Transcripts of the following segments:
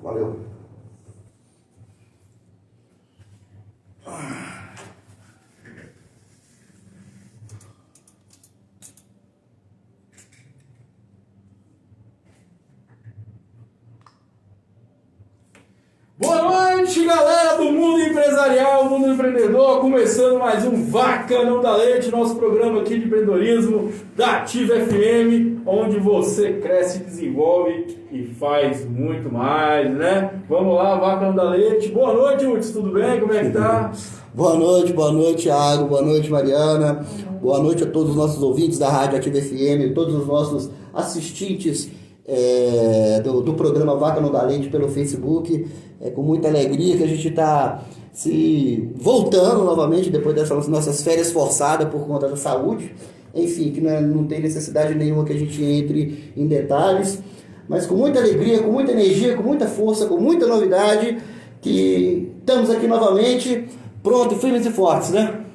Valeu. Boa noite, galera do mundo empresarial, mundo empreendedor, começando mais um Vaca Não Dá Leite, nosso programa aqui de empreendedorismo da Ativa FM, onde você cresce, desenvolve e faz muito mais, né? Vamos lá, Vaca Não Dá Leite. Boa noite, Hudson, tudo bem? Como é que tá? Boa noite, Thiago, boa noite, Mariana, boa noite a todos os nossos ouvintes da Rádio Ativa FM, todos os nossos assistentes do programa Vaca Não Dá Leite pelo Facebook. É com muita alegria que a gente está se voltando novamente depois dessas nossas férias forçadas por conta da saúde. Enfim, que não tem necessidade nenhuma que a gente entre em detalhes, mas com muita alegria, com muita energia, com muita força, com muita novidade, que estamos aqui novamente, pronto, firmes e fortes, né?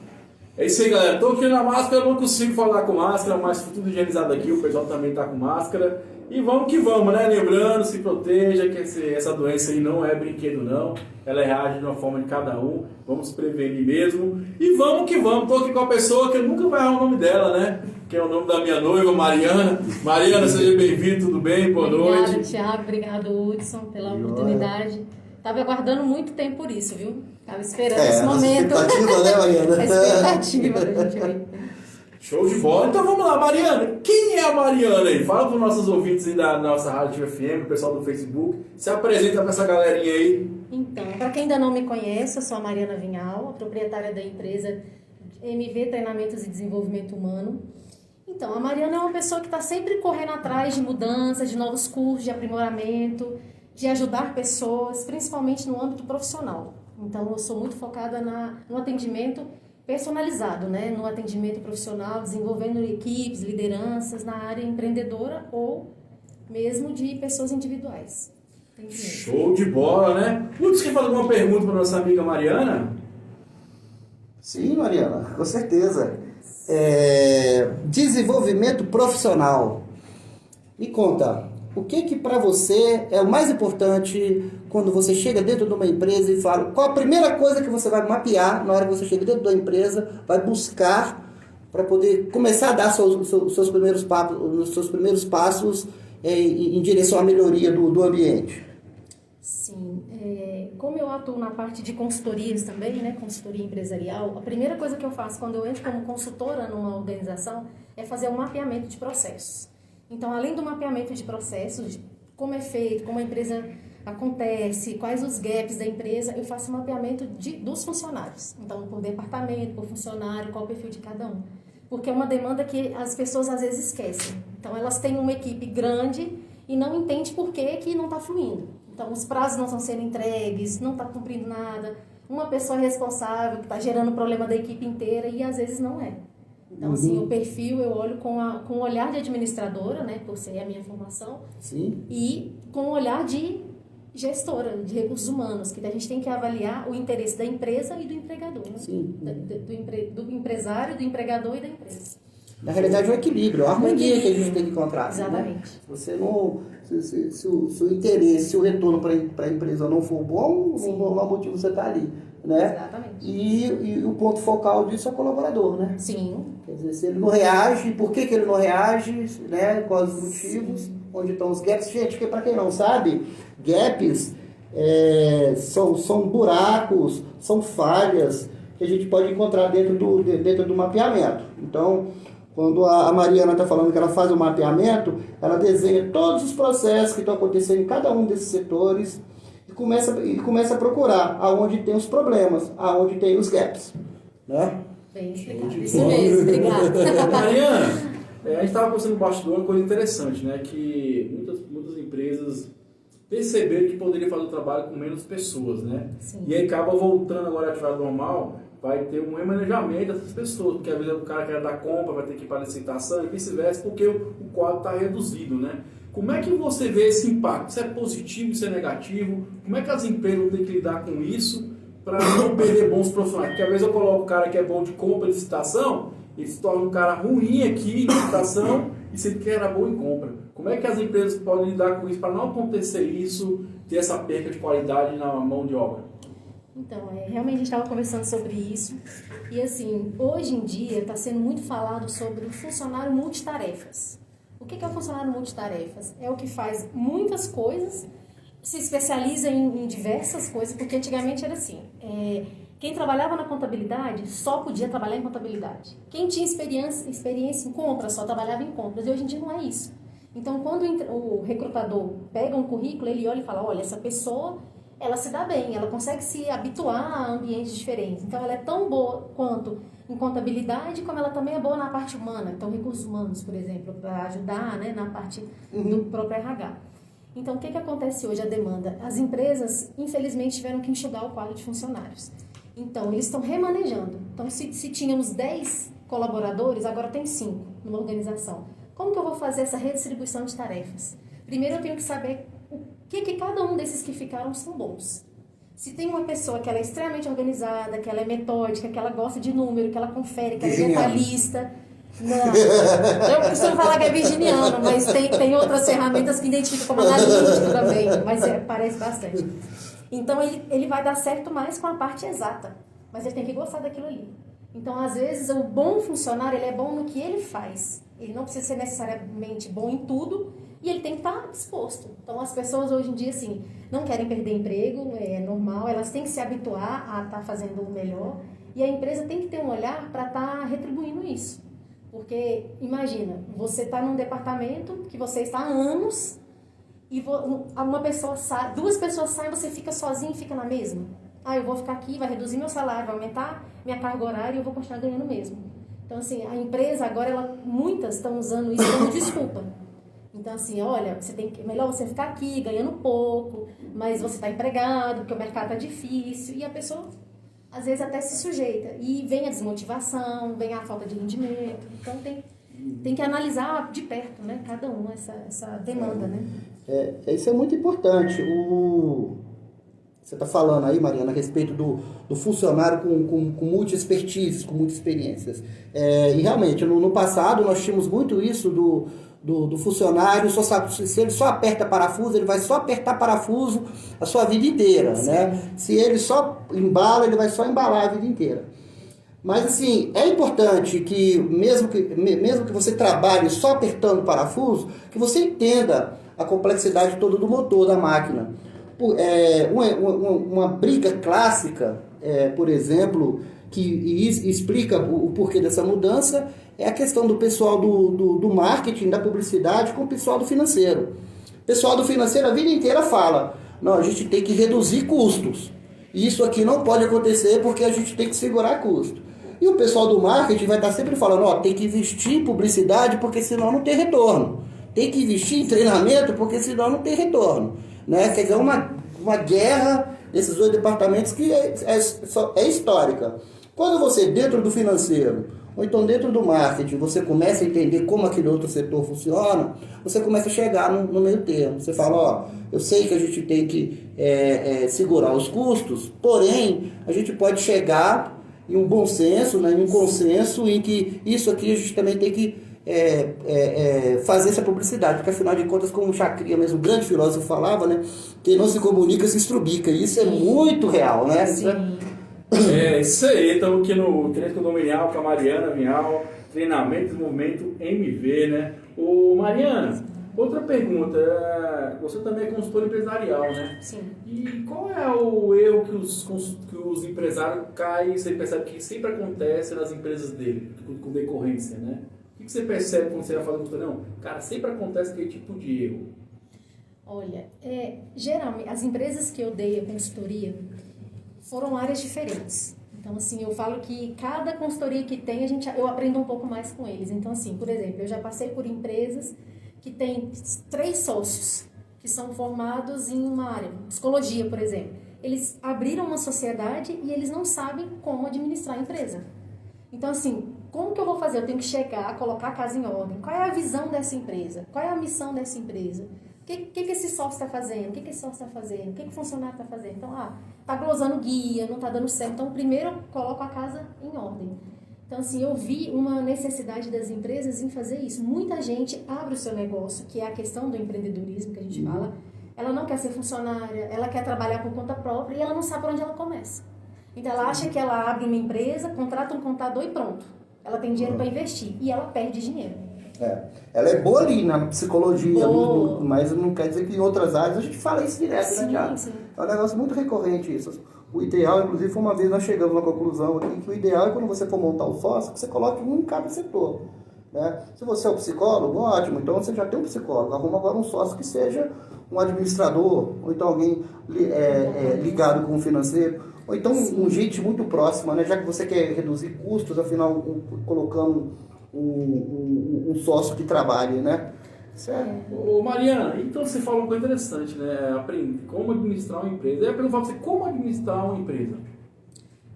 É isso aí, galera. Estou aqui na máscara, eu não consigo falar com máscara, mas tudo higienizado aqui, o pessoal também está com máscara. E vamos que vamos, né? Lembrando, se proteja, que essa doença aí não é brinquedo não, ela reage de uma forma de cada um, vamos prevenir mesmo. E vamos que vamos, estou aqui com a pessoa que eu nunca vai errar o nome dela, né? Que é o nome da minha noiva, Mariana. Mariana, seja bem-vindo, tudo bem? Boa noite. Obrigada, Thiago, obrigado, Hudson, pela oportunidade. Estava aguardando muito tempo por isso, viu? Estava esperando esse momento. Expectativa, né, Mariana? A expectativa da gente ver. Show de bola. Então vamos lá, Mariana. Quem é a Mariana aí? Fala para os nossos ouvintes aí da nossa Rádio FM, o pessoal do Facebook. Se apresenta para essa galerinha aí. Então, para quem ainda não me conhece, eu sou a Mariana Vinhal, a proprietária da empresa MV Treinamentos e Desenvolvimento Humano. Então, a Mariana é uma pessoa que está sempre correndo atrás de mudanças, de novos cursos, de aprimoramento, de ajudar pessoas, principalmente no âmbito profissional. Então, eu sou muito focada no atendimento personalizado, né? No atendimento profissional, desenvolvendo equipes, lideranças na área empreendedora ou mesmo de pessoas individuais. Show de bola, né? Putz, quer fazer alguma pergunta para nossa amiga Mariana? Sim, Mariana, com certeza. Desenvolvimento profissional. Me conta, o que para você é o mais importante quando você chega dentro de uma empresa e fala qual a primeira coisa que você vai mapear na hora que você chega dentro da empresa, vai buscar para poder começar a dar seus primeiros passos em direção à melhoria do ambiente? Sim, como eu atuo na parte de consultorias também, né, consultoria empresarial, a primeira coisa que eu faço quando eu entro como consultora numa organização é fazer um mapeamento de processos. Então, além do mapeamento de processos, de como é feito, como a empresa acontece, quais os gaps da empresa, eu faço um mapeamento dos funcionários. Então, por departamento, por funcionário, qual o perfil de cada um. Porque é uma demanda que as pessoas às vezes esquecem. Então, elas têm uma equipe grande e não entendem por que não está fluindo. Então, os prazos não estão sendo entregues, não está cumprindo nada. Uma pessoa responsável que está gerando problema da equipe inteira e às vezes não é. Então, assim, o perfil eu olho com o olhar de administradora, né, por ser a minha formação. Sim. E com o olhar de gestora, de recursos humanos, que a gente tem que avaliar o interesse da empresa e do empregador. Né? Sim. Do empresário, do empregador e da empresa. Na realidade, é um equilíbrio, é uma harmonia que a gente tem que encontrar. Exatamente. Né? Você não, se o interesse, se o retorno para a empresa não for bom, não há motivo você estar ali. Né? Exatamente. E o ponto focal disso é o colaborador, né? Sim. Quer dizer, se ele não reage, por que ele não reage, né? Quais os motivos, sim, onde estão os gaps. Gente, porque para quem não sabe, gaps são buracos, são falhas que a gente pode encontrar dentro do mapeamento. Então, quando a Mariana está falando que ela faz o mapeamento, ela desenha todos os processos que estão acontecendo em cada um desses setores e começa a procurar aonde tem os problemas, aonde tem os gaps, né? Bem explicado. Isso mesmo, obrigada. Mariana, a gente estava conversando no bastidor uma coisa interessante, né? Que muitas empresas perceberam que poderiam fazer o trabalho com menos pessoas, né? Sim. E aí acaba voltando agora à atividade normal, vai ter um remanejamento dessas pessoas, porque às vezes o cara quer dar compra, vai ter que ir para a licitação e vice-versa, porque o quadro está reduzido, né? Como é que você vê esse impacto? Isso é positivo, isso é negativo? Como é que as empresas vão ter que lidar com isso para não perder bons profissionais? Porque às vezes eu coloco o cara que é bom de compra e licitação, ele se torna um cara ruim aqui em licitação e se ele quer era bom em compra. Como Como é que as empresas podem lidar com isso para não acontecer isso, ter essa perca de qualidade na mão de obra? Então, realmente a gente estava conversando sobre isso. E assim, hoje em dia está sendo muito falado sobre o funcionário multitarefas. O que é o funcionário multitarefas? É o que faz muitas coisas, se especializa em diversas coisas, porque antigamente era assim, quem trabalhava na contabilidade só podia trabalhar em contabilidade. Quem tinha experiência em compras só trabalhava em compras, e hoje em dia não é isso. Então, quando o recrutador pega um currículo, ele olha e fala, olha, essa pessoa, ela se dá bem, ela consegue se habituar a ambientes diferentes. Então, ela é tão boa quanto em contabilidade, como ela também é boa na parte humana. Então, recursos humanos, por exemplo, para ajudar, né, na parte do próprio RH. Então, o que acontece hoje, a demanda? As empresas, infelizmente, tiveram que enxugar o quadro de funcionários. Então, eles estão remanejando. Então, se tínhamos 10 colaboradores, agora tem 5 numa organização. Como que eu vou fazer essa redistribuição de tarefas? Primeiro, eu tenho que saber o que cada um desses que ficaram são bons. Se tem uma pessoa que ela é extremamente organizada, que ela é metódica, que ela gosta de número, que ela confere, que ela é detalhista... Não, eu costumo falar que é virginiano, mas tem outras ferramentas que identificam como analítico também, mas parece bastante. Então, ele vai dar certo mais com a parte exata, mas ele tem que gostar daquilo ali. Então, às vezes, o bom funcionário, ele é bom no que ele faz. Ele não precisa ser necessariamente bom em tudo, e ele tem que estar disposto. Então, as pessoas hoje em dia, assim, não querem perder emprego, é normal, elas têm que se habituar a estar fazendo o melhor, e a empresa tem que ter um olhar para estar retribuindo isso. Porque, imagina, você está num departamento que você está há anos e uma pessoa sai, 2 pessoas saem, você fica sozinho e fica na mesma. Eu vou ficar aqui, vai reduzir meu salário, vai aumentar minha carga horária e eu vou continuar ganhando mesmo. Então, assim, a empresa agora, muitas estão usando isso como desculpa. Então, assim, olha, melhor você ficar aqui ganhando pouco, mas você está empregado, porque o mercado está difícil, e a pessoa... às vezes até se sujeita. E vem a desmotivação, vem a falta de rendimento. Então tem que analisar de perto, né? Cada um, essa demanda, né? Isso é muito importante. Você está falando aí, Mariana, a respeito do funcionário com multi-expertises, com muitas experiências. E realmente, no passado, nós tínhamos muito isso do funcionário, se ele só aperta parafuso, ele vai só apertar parafuso a sua vida inteira, né? Se ele só embala, ele vai só embalar a vida inteira. Mas, assim, é importante que, mesmo que você trabalhe só apertando parafuso, que você entenda a complexidade toda do motor da máquina. Uma briga clássica, por exemplo, que explica o porquê dessa mudança, é a questão do pessoal do marketing, da publicidade, com o pessoal do financeiro. O pessoal do financeiro a vida inteira fala, não, a gente tem que reduzir custos. Isso aqui não pode acontecer porque a gente tem que segurar custo. E o pessoal do marketing vai estar sempre falando, tem que investir em publicidade porque senão não tem retorno. Tem que investir em treinamento porque senão não tem retorno. Né? Quer dizer, uma guerra desses 2 departamentos que é histórica. Quando você, dentro do financeiro, ou então dentro do marketing, você começa a entender como aquele outro setor funciona, você começa a chegar no meio termo. Você fala, eu sei que a gente tem que segurar os custos, porém, a gente pode chegar em um bom senso, né, em um consenso em que isso aqui a gente também tem que fazer essa publicidade, porque afinal de contas, como o Chacria, mesmo o grande filósofo, falava, né, quem não se comunica se estrubica, e isso é muito real, né? Sim. Isso aí, estamos aqui no Treino Condominial com a Mariana Vinhal, treinamento de movimento MV, né? Mariana, outra pergunta, você também é consultor empresarial, né? Sim. E qual é o erro que os empresários caem, você percebe que sempre acontece nas empresas dele, com decorrência, né? O que você percebe quando você vai falar com você? Não, cara, sempre acontece aquele tipo de erro. Olha, geralmente, as empresas que eu dei a consultoria foram áreas diferentes. Então, assim, eu falo que cada consultoria que tem, eu aprendo um pouco mais com eles. Então, assim, por exemplo, eu já passei por empresas que têm 3 sócios, que são formados em uma área, psicologia, por exemplo. Eles abriram uma sociedade e eles não sabem como administrar a empresa. Então, assim, como que eu vou fazer? Eu tenho que chegar, colocar a casa em ordem. Qual é a visão dessa empresa? Qual é a missão dessa empresa? O que esse sócio está fazendo? O que esse sócio está fazendo? O que o funcionário está fazendo? Então, está glosando guia, não está dando certo. Então, primeiro eu coloco a casa em ordem. Então, assim, eu vi uma necessidade das empresas em fazer isso. Muita gente abre o seu negócio, que é a questão do empreendedorismo que a gente fala. Ela não quer ser funcionária, ela quer trabalhar por conta própria e ela não sabe por onde ela começa. Então, ela acha que ela abre uma empresa, contrata um contador e pronto. Ela tem dinheiro para investir e ela perde dinheiro. Ela é boa ali na psicologia, Boa. mas não quer dizer que em outras áreas a gente fala isso direto, né, Thiago? Sim. É um negócio muito recorrente isso. O ideal, inclusive, foi uma vez nós chegamos na conclusão aqui, que o ideal é quando você for montar o sócio, que você coloque um em cada setor. Né? Se você é um psicólogo, ótimo, então você já tem um psicólogo. Arruma agora um sócio que seja um administrador, ou então alguém ligado com o financeiro, ou então um gente muito próximo, né? Já que você quer reduzir custos, afinal, colocando um sócio que trabalhe, né? Certo. Ô Mariana, então você falou uma coisa interessante, né? Aprender como administrar uma empresa. Eu ia perguntar pra você como administrar uma empresa.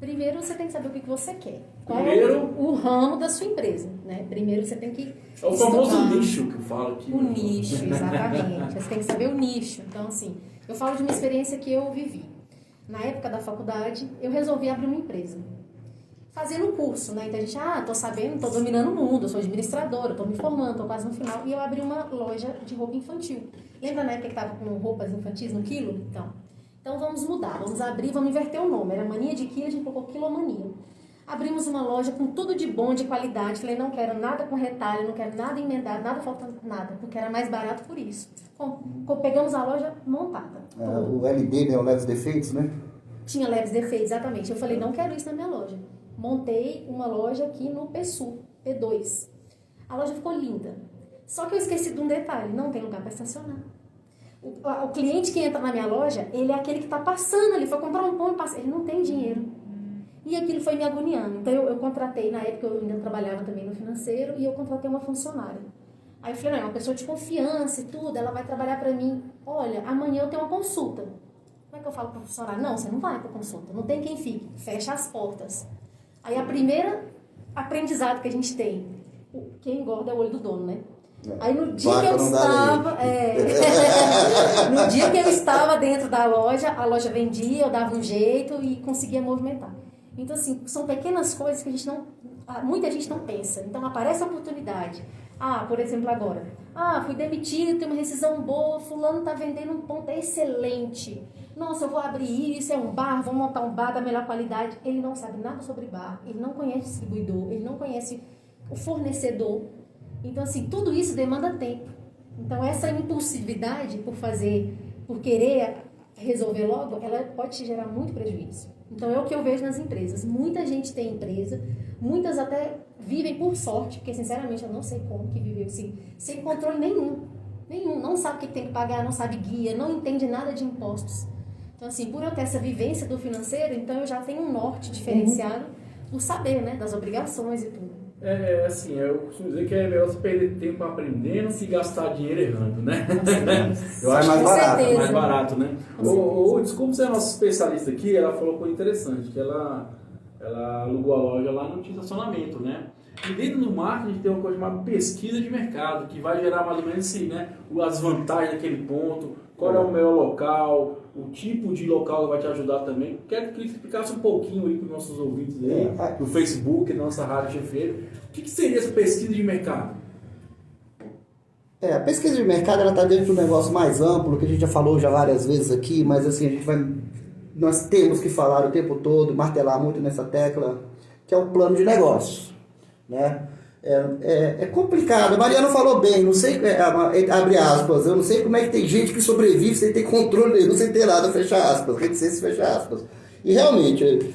Primeiro você tem que saber o que você quer. Qual Primeiro, é o ramo da sua empresa, né? Primeiro você tem que é o famoso estudar. nicho que eu falo aqui. O nicho, exatamente. Você tem que saber o nicho. Então, assim, eu falo de uma experiência que eu vivi. Na época da faculdade, eu resolvi abrir uma empresa. Fazendo um curso, né? Então a gente, tô sabendo, tô dominando o mundo, eu sou administradora, tô me formando, tô quase no final. E eu abri uma loja de roupa infantil. Lembra na época que tava com roupas infantis no quilo? Então vamos mudar, vamos abrir, vamos inverter o nome. Era mania de quilo, a gente colocou quilomania. Abrimos uma loja com tudo de bom, de qualidade. Falei, não quero nada com retalho, não quero nada emendado, nada faltando nada, porque era mais barato por isso. Pegamos a loja montada. O LD, né? O leves defeitos, né? Tinha leves defeitos, exatamente. Eu falei, não quero isso na minha loja. Montei uma loja aqui no PSU, P2. A loja ficou linda. Só que eu esqueci de um detalhe, não tem lugar para estacionar. O cliente que entra na minha loja, ele é aquele que está passando ali, foi comprar um pão e passa, ele não tem dinheiro. E aquilo foi me agoniando. Então eu contratei, na época eu ainda trabalhava também no financeiro, e eu contratei uma funcionária. Aí eu falei, não, é uma pessoa de confiança e tudo, ela vai trabalhar para mim. Olha, amanhã eu tenho uma consulta. Como é que eu falo para o funcionário? Não, você não vai para consulta, não tem quem fique, fecha as portas. Aí a primeira aprendizado que a gente tem, quem engorda é o olho do dono, né? Aí no dia que eu estava, no dia que eu estava dentro da loja, a loja vendia, eu dava um jeito e conseguia movimentar. Então assim, são pequenas coisas que muita gente não pensa. Então aparece a oportunidade. Por exemplo agora, fui demitido, tem uma rescisão boa, fulano está vendendo um ponto excelente. Nossa, eu vou abrir isso, é um bar, vou montar um bar da melhor qualidade. Ele não sabe nada sobre bar, ele não conhece o distribuidor, ele não conhece o fornecedor. Então, assim, tudo isso demanda tempo. Então, essa impulsividade por querer resolver logo, ela pode te gerar muito prejuízo. Então, é o que eu vejo nas empresas. Muita gente tem empresa, muitas até vivem por sorte, porque, sinceramente, eu não sei como que viveu assim, sem controle nenhum. Não sabe o que tem que pagar, não sabe guia, não entende nada de impostos. Então, assim, por eu ter essa vivência do financeiro, então eu já tenho um norte diferenciado por saber, né, das obrigações e tudo. Assim, eu costumo dizer que é melhor você perder tempo aprendendo se gastar dinheiro errando, né? Eu acho mais barato. Mais barato, né? Desculpa ser a nossa especialista aqui, ela falou coisa interessante, que ela alugou a loja lá no estacionamento, né? E dentro do marketing a gente tem uma coisa chamada pesquisa de mercado, que vai gerar mais ou menos assim, né? As vantagens daquele ponto, qual é o melhor local, o tipo de local que vai te ajudar também. Quero que você explicasse um pouquinho aí para os nossos ouvintes aí, no Facebook, na nossa Rádio FM. O que seria essa pesquisa de mercado? A pesquisa de mercado ela está dentro de um negócio mais amplo, que a gente já falou várias vezes aqui, mas assim, nós temos que falar o tempo todo, martelar muito nessa tecla, que é o plano de negócios. Né? É complicado. A Mariana falou bem, não sei, abre aspas, eu não sei como é que tem gente que sobrevive sem ter controle nenhum, sem ter nada, fecha aspas, reticência, fecha aspas. E realmente,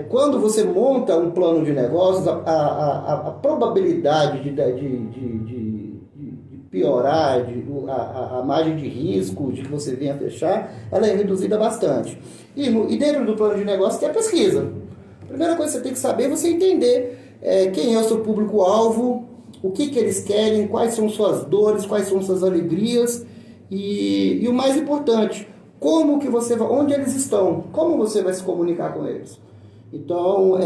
quando você monta um plano de negócios, a probabilidade de piorar, a margem de risco de que você venha fechar, ela é reduzida bastante. E dentro do plano de negócio tem a pesquisa. A primeira coisa que você tem que saber é você entender quem é o seu público-alvo, o que eles querem, quais são suas dores, quais são suas alegrias e o mais importante, onde eles estão, como você vai se comunicar com eles. Então,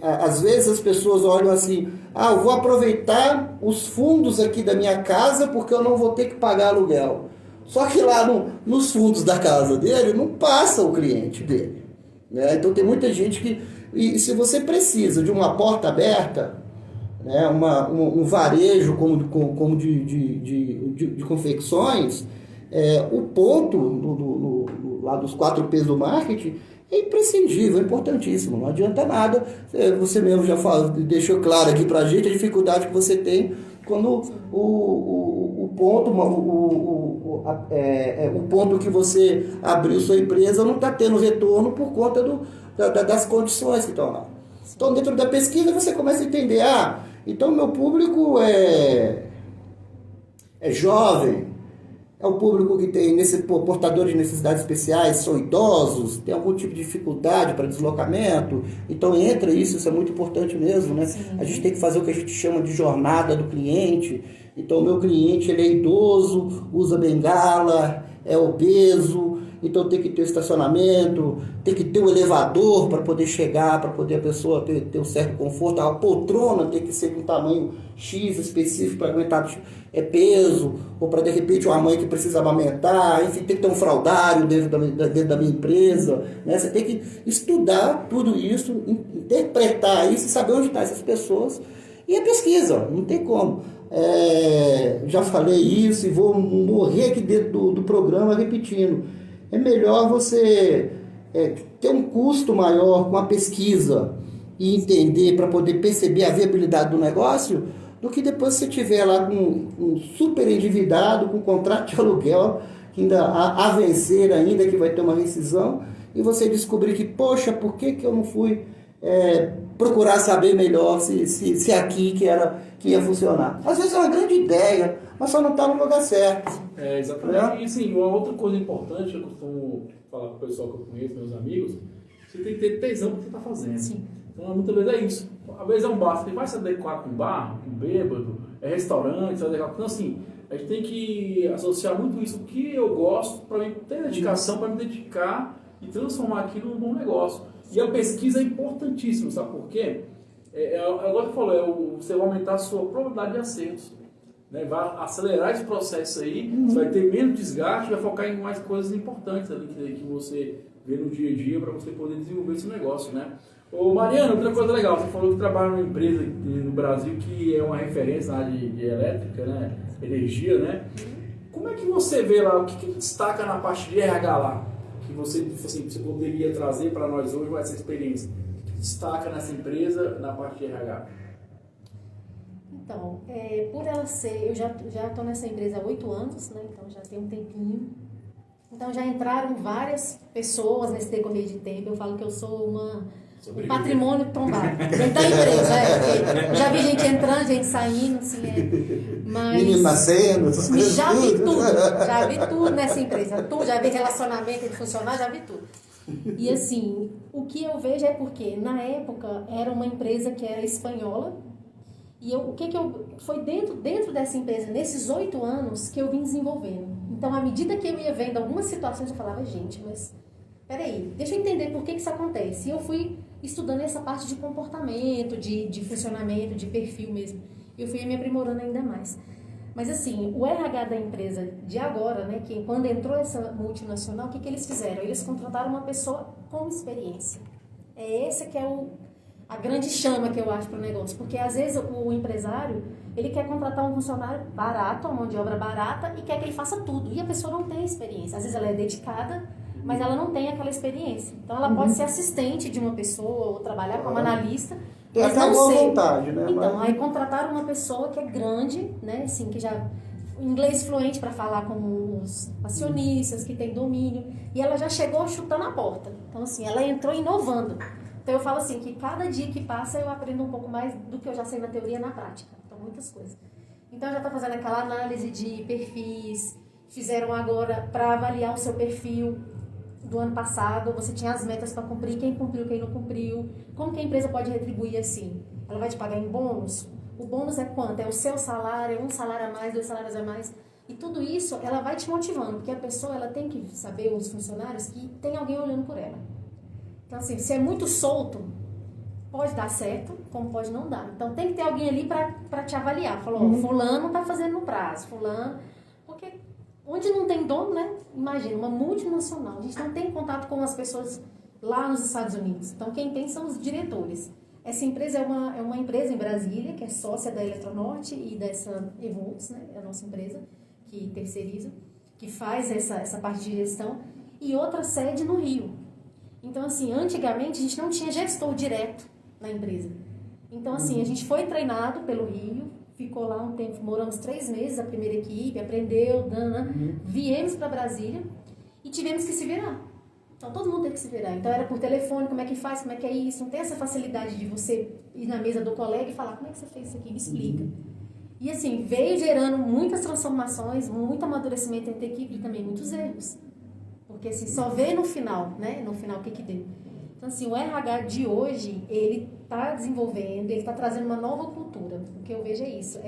às vezes as pessoas olham assim, eu vou aproveitar os fundos aqui da minha casa porque eu não vou ter que pagar aluguel. Só que lá nos fundos da casa dele não passa o cliente dele. né? Então tem muita gente que... E se você precisa de uma porta aberta, né, um varejo como de confecções, o ponto lá dos 4 P's do marketing é imprescindível, é importantíssimo. Não adianta nada, você mesmo já deixou claro aqui pra gente a dificuldade que você tem quando o ponto que você abriu sua empresa não está tendo retorno por conta das condições que estão lá. Então, dentro da pesquisa, você começa a entender, então meu público é jovem, é o público que tem portador de necessidades especiais, são idosos, tem algum tipo de dificuldade para deslocamento. Então entra isso é muito importante mesmo, né? Sim. A gente tem que fazer o que a gente chama de jornada do cliente. Então o meu cliente ele é idoso, usa bengala, é obeso, então tem que ter estacionamento, tem que ter um elevador para poder chegar, para poder a pessoa ter um certo conforto. A poltrona tem que ser de um tamanho X específico para aguentar peso, ou para de repente uma mãe que precisa amamentar, enfim, tem que ter um fraldário dentro da minha empresa, né? Você tem que estudar tudo isso, interpretar isso e saber onde estão essas pessoas. E a pesquisa, não tem como. Já falei isso e vou morrer aqui dentro do programa repetindo. É melhor você ter um custo maior com a pesquisa e entender para poder perceber a viabilidade do negócio, do que depois você tiver lá com um super endividado, com um contrato de aluguel, que ainda a vencer ainda, que vai ter uma rescisão, e você descobrir que, poxa, por que eu não fui procurar saber melhor se aqui que ia funcionar. Às vezes é uma grande ideia, mas só não está no lugar certo. Exatamente. E sim, uma outra coisa importante, eu costumo falar para o pessoal que eu conheço, meus amigos, você tem que ter tesão do que você está fazendo. Sim. Então, muitas vezes é isso. Às vezes é um bar, você vai se adequar com um bar, com um bêbado, restaurante, se adequar com... Então, assim, a gente tem que associar muito isso, o que eu gosto, para mim ter dedicação, para me dedicar e transformar aquilo num bom negócio. E a pesquisa é importantíssima, sabe por quê? Agora que falou, você vai aumentar a sua probabilidade de acertos. Né? Vai acelerar esse processo aí, você vai ter menos desgaste, vai focar em mais coisas importantes ali que você vê no dia a dia para você poder desenvolver esse negócio, né? Ô Mariana, outra coisa legal, você falou que trabalha numa empresa no Brasil que é uma referência na área de elétrica, né? Energia, né? Como é que você vê lá, o que destaca na parte de RH lá? Que você poderia trazer para nós hoje essa experiência? O que destaca nessa empresa na parte de RH? Então, por ela ser, eu já estou nessa empresa há 8 anos, né? Então já tem um tempinho. Então já entraram várias pessoas nesse decorrer de tempo. Eu falo que eu sou um patrimônio tombado dentro da empresa. Eu já vi gente entrando, gente saindo, assim, mas menino nascendo, essas coisas. Já vi tudo nessa empresa. Já vi relacionamento de funcionário, já vi tudo. E assim, o que eu vejo é porque na época era uma empresa que era espanhola. E foi dentro dessa empresa, nesses 8 anos, que eu vim desenvolvendo. Então, à medida que eu ia vendo algumas situações, eu falava, gente, mas peraí, deixa eu entender por que isso acontece. E eu fui estudando essa parte de comportamento, de funcionamento, de perfil mesmo. Eu fui me aprimorando ainda mais. Mas assim, o RH da empresa de agora, né, que quando entrou essa multinacional, o que eles fizeram? Eles contrataram uma pessoa com experiência. Esse que é a grande chama que eu acho para o negócio, porque às vezes o empresário, ele quer contratar um funcionário barato, uma mão de obra barata, e quer que ele faça tudo, e a pessoa não tem experiência. Às vezes ela é dedicada, mas ela não tem aquela experiência. Então ela pode ser assistente de uma pessoa, ou trabalhar como analista, mas não boa ser. Vontade, né? Então, aí contrataram uma pessoa que é grande, né, assim, que já inglês fluente para falar com os acionistas, que tem domínio, e ela já chegou chutando a porta. Então, assim, ela entrou inovando. Então eu falo assim, que cada dia que passa eu aprendo um pouco mais do que eu já sei na teoria e na prática. Então muitas coisas. Então já está fazendo aquela análise de perfis, fizeram agora para avaliar o seu perfil do ano passado, você tinha as metas para cumprir, quem cumpriu, quem não cumpriu, como que a empresa pode retribuir assim? Ela vai te pagar em bônus? O bônus é quanto? É o seu salário, 1 salário a mais, 2 salários a mais? E tudo isso ela vai te motivando, porque a pessoa ela tem que saber, os funcionários, que tem alguém olhando por ela. Então, assim, se é muito solto, pode dar certo, como pode não dar. Então, tem que ter alguém ali para te avaliar. Falou, fulano está fazendo no prazo, fulano... Porque onde não tem dono, né? Imagina, uma multinacional. A gente não tem contato com as pessoas lá nos Estados Unidos. Então, quem tem são os diretores. Essa empresa é uma empresa em Brasília, que é sócia da Eletronorte e dessa Evolts, né? É a nossa empresa, que terceiriza, que faz essa parte de gestão, e outra sede no Rio. Então, assim, antigamente a gente não tinha gestor direto na empresa. Então, assim, a gente foi treinado pelo Rio, ficou lá um tempo, moramos 3 meses, a primeira equipe, aprendeu, viemos para Brasília e tivemos que se virar. Então, todo mundo teve que se virar. Então, era por telefone, como é que faz, como é que é isso. Não tem essa facilidade de você ir na mesa do colega e falar, como é que você fez isso aqui? Me explica. E, assim, veio gerando muitas transformações, muito amadurecimento entre a equipe e também muitos erros. Porque, assim, só vê no final, né? No final, o que deu. Então, assim, o RH de hoje, ele está desenvolvendo, ele está trazendo uma nova cultura. O que eu vejo é isso.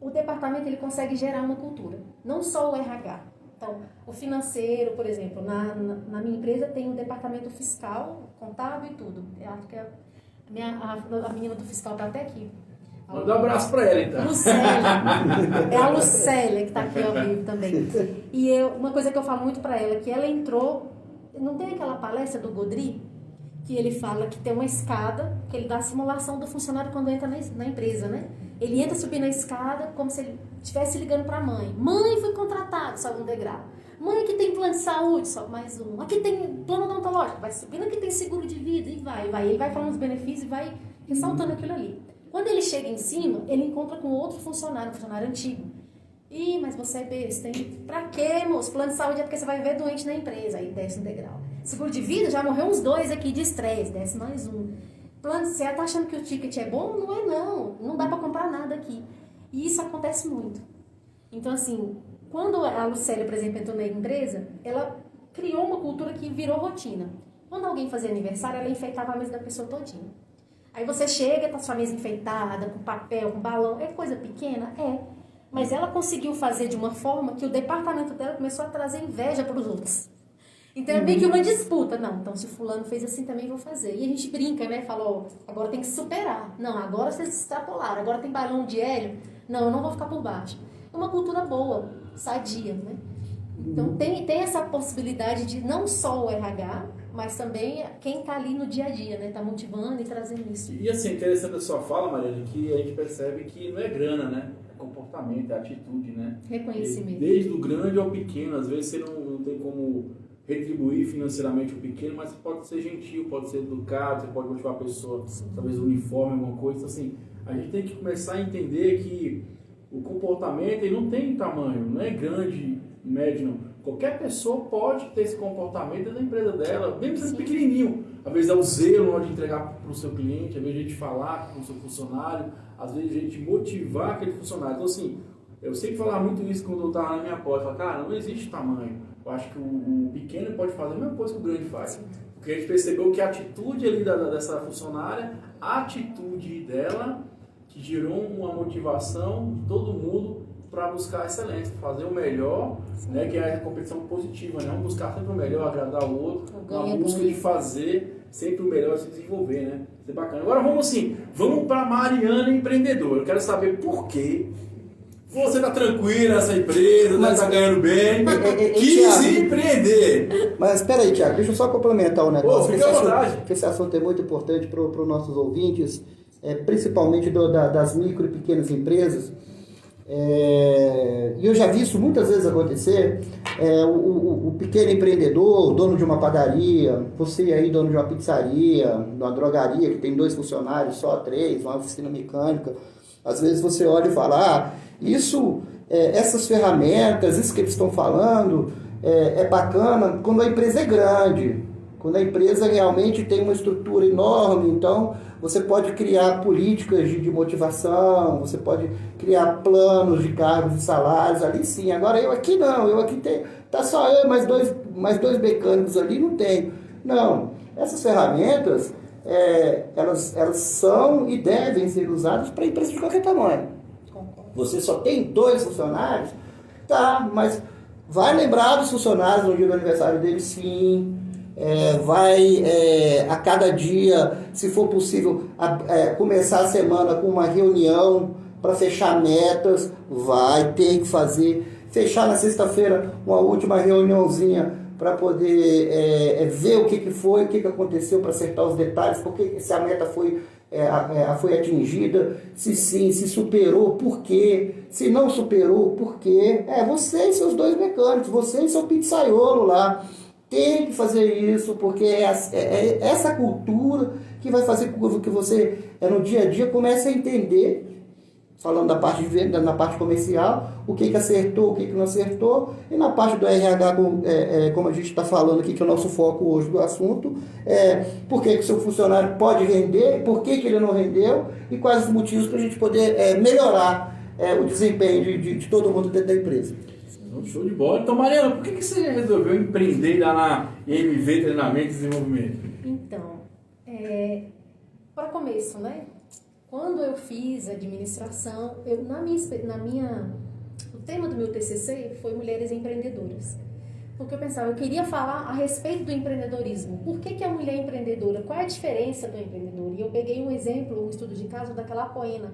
O departamento, ele consegue gerar uma cultura. Não só o RH. Então, o financeiro, por exemplo, na minha empresa tem um departamento fiscal, contábil e tudo. Eu acho que a menina do fiscal está até aqui. Manda um abraço para ela, então. Lucélia. É a Lucélia que está aqui ao vivo também. E uma coisa que eu falo muito para ela, que ela entrou... Não tem aquela palestra do Godry, que ele fala que tem uma escada, que ele dá a simulação do funcionário quando entra na empresa, né? Ele entra subindo a escada como se ele estivesse ligando para a mãe. Mãe, fui contratado, sobe um degrau. Mãe, aqui tem plano de saúde, sobe mais um. Aqui tem plano odontológico, vai subindo. Aqui tem seguro de vida, e vai. Ele vai falando os benefícios e vai ressaltando aquilo ali. Quando ele chega em cima, ele encontra com outro funcionário, um funcionário antigo. Ih, mas você é besta, hein? Pra quê, moço? Plano de saúde é porque você vai ver doente na empresa. Aí desce um degrau. Seguro de vida, já morreu uns 2 aqui de estresse, desce mais um. Plano, você tá achando que o ticket é bom? Não é, não. Não dá pra comprar nada aqui. E isso acontece muito. Então, assim, quando a Lucélia, por exemplo, entrou na empresa, ela criou uma cultura que virou rotina. Quando alguém fazia aniversário, ela enfeitava a mesa da pessoa todinha. Aí você chega, tá sua mesa enfeitada, com papel, com balão. É coisa pequena? É. Mas ela conseguiu fazer de uma forma que o departamento dela começou a trazer inveja para os outros. Então é meio que uma disputa. Não, então se fulano fez assim, também vou fazer. E a gente brinca, né? Fala, ó, agora tem que superar. Não, agora vocês extrapolaram. Agora tem balão de hélio. Não, eu não vou ficar por baixo. É uma cultura boa, sadia, né? Então tem essa possibilidade de não só o RH, mas também quem está ali no dia a dia, né? Está motivando e trazendo isso. E assim, interessante a sua fala, Mariana, que a gente percebe que não é grana, né? É comportamento, é atitude, né? Reconhecimento. Desde o grande ao pequeno, às vezes você não tem como retribuir financeiramente o pequeno, mas você pode ser gentil, pode ser educado, você pode motivar a pessoa, talvez uniforme, alguma coisa. Então, assim, a gente tem que começar a entender que o comportamento ele não tem tamanho, não é grande, médio, não. Qualquer pessoa pode ter esse comportamento dentro da empresa dela, mesmo sendo pequenininho. Às vezes é o zelo na hora de entregar para o seu cliente, às vezes a gente falar com o seu funcionário, às vezes a gente motivar aquele funcionário. Então, assim, eu sempre falava muito isso quando eu estava na minha porta. Eu falava, cara, não existe tamanho. Eu acho que o pequeno pode fazer a mesma coisa que o grande faz. Porque a gente percebeu que a atitude ali dessa funcionária, a atitude dela, que gerou uma motivação de todo mundo para buscar a excelência, fazer o melhor, né, que é a competição positiva, né? Vamos buscar sempre o melhor, agradar o outro, na busca de fazer sempre o melhor, se desenvolver, né? Isso é bacana. Agora vamos para a Mariana empreendedora. Eu quero saber por quê você está tranquila nessa empresa, está ganhando bem, quis empreender. Mas espera aí, Thiago, deixa eu só complementar o negócio. Fica à vontade. Esse assunto é muito importante para os nossos ouvintes, principalmente das micro e pequenas empresas. E eu já vi isso muitas vezes acontecer. O pequeno empreendedor, o dono de uma padaria, você aí, dono de uma pizzaria, de uma drogaria que tem 2 funcionários, só 3, uma oficina mecânica. Às vezes você olha e fala, essas ferramentas, isso que eles estão falando, é bacana quando a empresa é grande, quando a empresa realmente tem uma estrutura enorme. Então você pode criar políticas de motivação, você pode criar planos de cargos e salários, ali sim. Agora eu aqui não, tá só eu, mais dois mecânicos ali, não tenho. Não, essas ferramentas, elas são e devem ser usadas para empresas de qualquer tamanho. Você só tem 2 funcionários, tá, mas vai lembrar dos funcionários no dia do aniversário deles, sim. A cada dia, se for possível, começar a semana com uma reunião para fechar metas, vai ter que fazer. Fechar na sexta-feira uma última reuniãozinha para poder ver o que foi, o que aconteceu, para acertar os detalhes, porque se a meta foi atingida, se sim, se superou, por quê? Se não superou, por quê? Você e seus 2 mecânicos, você e seu pizzaiolo lá, tem que fazer isso, porque é essa cultura que vai fazer com que você, no dia a dia, comece a entender, falando da parte de venda, na parte comercial, o que acertou, o que não acertou, e na parte do RH, como a gente está falando aqui, que é o nosso foco hoje do assunto, por que o seu funcionário pode render, por que ele não rendeu, e quais os motivos para a gente poder melhorar o desempenho de todo mundo dentro da empresa. Show de bola. Então, Mariana, por que você resolveu empreender lá na MV Treinamento e Desenvolvimento? Então, para começo, né? Quando eu fiz administração, o tema do meu TCC foi Mulheres Empreendedoras. Porque eu pensava, eu queria falar a respeito do empreendedorismo. Por que a mulher é empreendedora? Qual é a diferença do empreendedor? E eu peguei um exemplo, um estudo de caso daquela Apoena,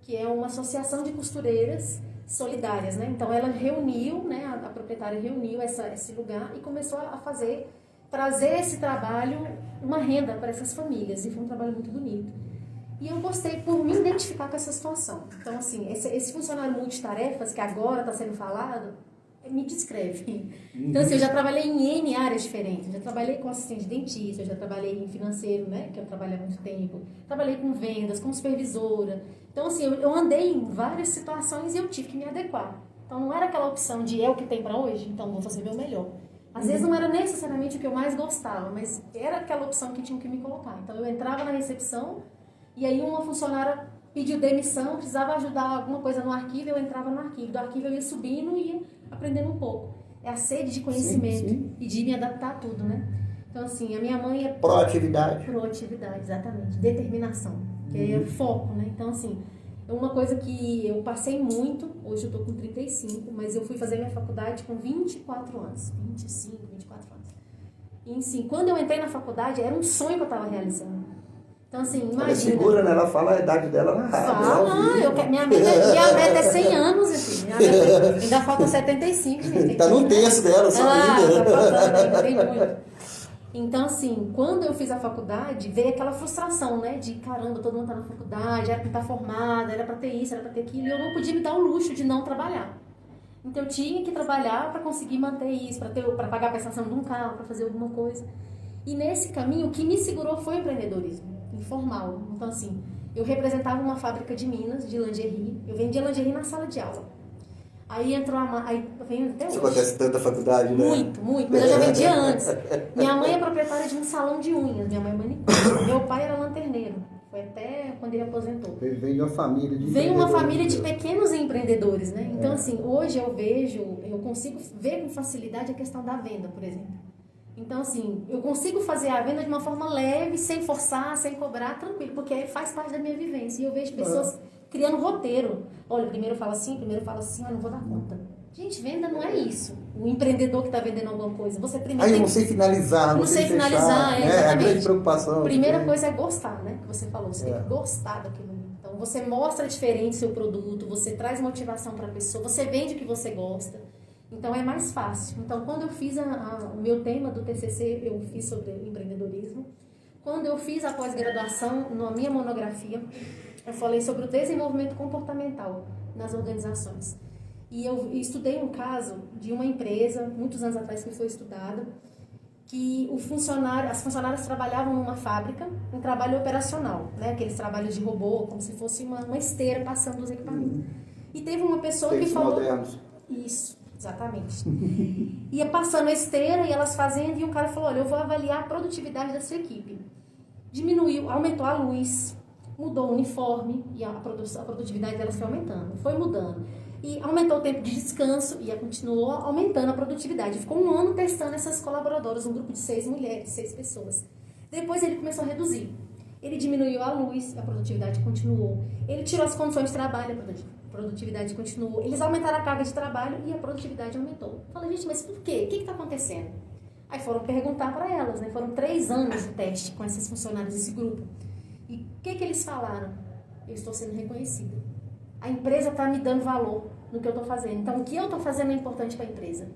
que é uma associação de costureiras solidárias, né? Então ela reuniu, né? A proprietária reuniu esse lugar e começou a trazer esse trabalho, uma renda para essas famílias. E foi um trabalho muito bonito. E eu gostei por me identificar com essa situação. Então, assim, esse funcionário multitarefas que agora está sendo falado, me descreve. Então, assim, eu já trabalhei em N áreas diferentes. Eu já trabalhei com assistente de dentista, eu já trabalhei em financeiro, né, que eu trabalho há muito tempo. Trabalhei com vendas, como supervisora. Então, assim, eu andei em várias situações e eu tive que me adequar. Então, não era aquela opção de o que tem para hoje, então vou fazer meu melhor. Às vezes não era necessariamente o que eu mais gostava, mas era aquela opção que tinham que me colocar. Então, eu entrava na recepção. E aí uma funcionária pediu demissão, precisava ajudar alguma coisa no arquivo, eu entrava no arquivo. Do arquivo eu ia subindo e ia aprendendo um pouco. É a sede de conhecimento, sim. E de me adaptar a tudo, né? Então, assim, a minha mãe é... Proatividade. Proatividade, exatamente. Determinação, que é o foco, né? Então, assim, é uma coisa que eu passei muito, hoje eu tô com 35, mas eu fui fazer minha faculdade com 24 anos, 25, 24 anos. E, assim, quando eu entrei na faculdade, era um sonho que eu estava realizando. Então, assim, imagina... Ela é segura, né? Ela fala a idade dela na rádio. Fala, minha meta é 100 anos, assim. Ainda falta 75, gente. Tá no terço dela, só ainda. Tá faltando, ainda tem muito. Então, assim, quando eu fiz a faculdade, veio aquela frustração, né? De, caramba, todo mundo tá na faculdade, era pra estar formada, era pra ter isso, era pra ter aquilo, e eu não podia me dar o luxo de não trabalhar. Então, eu tinha que trabalhar para conseguir manter isso, para pagar a prestação de um carro, para fazer alguma coisa. E nesse caminho, o que me segurou foi o empreendedorismo informal. Então, assim, eu representava uma fábrica de Minas, de lingerie. Eu vendia lingerie na sala de aula. Aí entrou aí eu venho até hoje. Isso acontece tanto na faculdade, né? Muito, mas eu já vendia antes. Minha mãe é proprietária de um salão de unhas, minha mãe é manicure. Meu pai era lanterneiro. Foi até quando ele aposentou. Veio uma família de Veio uma família de pequenos empreendedores, né? Então, assim, hoje eu consigo ver com facilidade a questão da venda, por exemplo. Então, assim, eu consigo fazer a venda de uma forma leve, sem forçar, sem cobrar, tranquilo, porque faz parte da minha vivência. E eu vejo pessoas criando roteiro. Olha, primeiro fala assim, não vou dar conta. Gente, venda não é isso. O empreendedor que está vendendo alguma coisa, você primeiro eu não sei finalizar, não sei finalizar, exatamente. É a grande preocupação. Primeira coisa é gostar, né? Que você falou, você tem que gostar daquilo. Então, você mostra diferente seu produto, você traz motivação para a pessoa, você vende o que você gosta. Então, é mais fácil. Então, quando eu fiz o meu tema do TCC, eu fiz sobre empreendedorismo. Quando eu fiz a pós-graduação, na minha monografia, eu falei sobre o desenvolvimento comportamental nas organizações. E eu estudei um caso de uma empresa, muitos anos atrás, que foi estudada, que as funcionárias trabalhavam numa fábrica, um trabalho operacional, né? Aqueles trabalhos de robô, como se fosse uma esteira passando os equipamentos. E teve uma pessoa que falou... modernos. Isso, exatamente. Ia passando a esteira e elas fazendo, e um cara falou, olha, eu vou avaliar a produtividade da sua equipe. Diminuiu, aumentou a luz, mudou o uniforme, e a produtividade delas foi aumentando, foi mudando. E aumentou o tempo de descanso e continuou aumentando a produtividade. Ficou um ano testando essas colaboradoras, um grupo de 6 mulheres, 6 pessoas. Depois ele começou a reduzir. Ele diminuiu a luz, a produtividade continuou. Ele tirou as condições de trabalho, a produtividade continuou. Eles aumentaram a carga de trabalho e a produtividade aumentou. Falei, gente, mas por quê? O que está acontecendo? Aí foram perguntar para elas, né? Foram 3 anos de teste com esses funcionários desse grupo. E o que eles falaram? Eu estou sendo reconhecida. A empresa está me dando valor no que eu estou fazendo. Então, o que eu estou fazendo é importante para a empresa.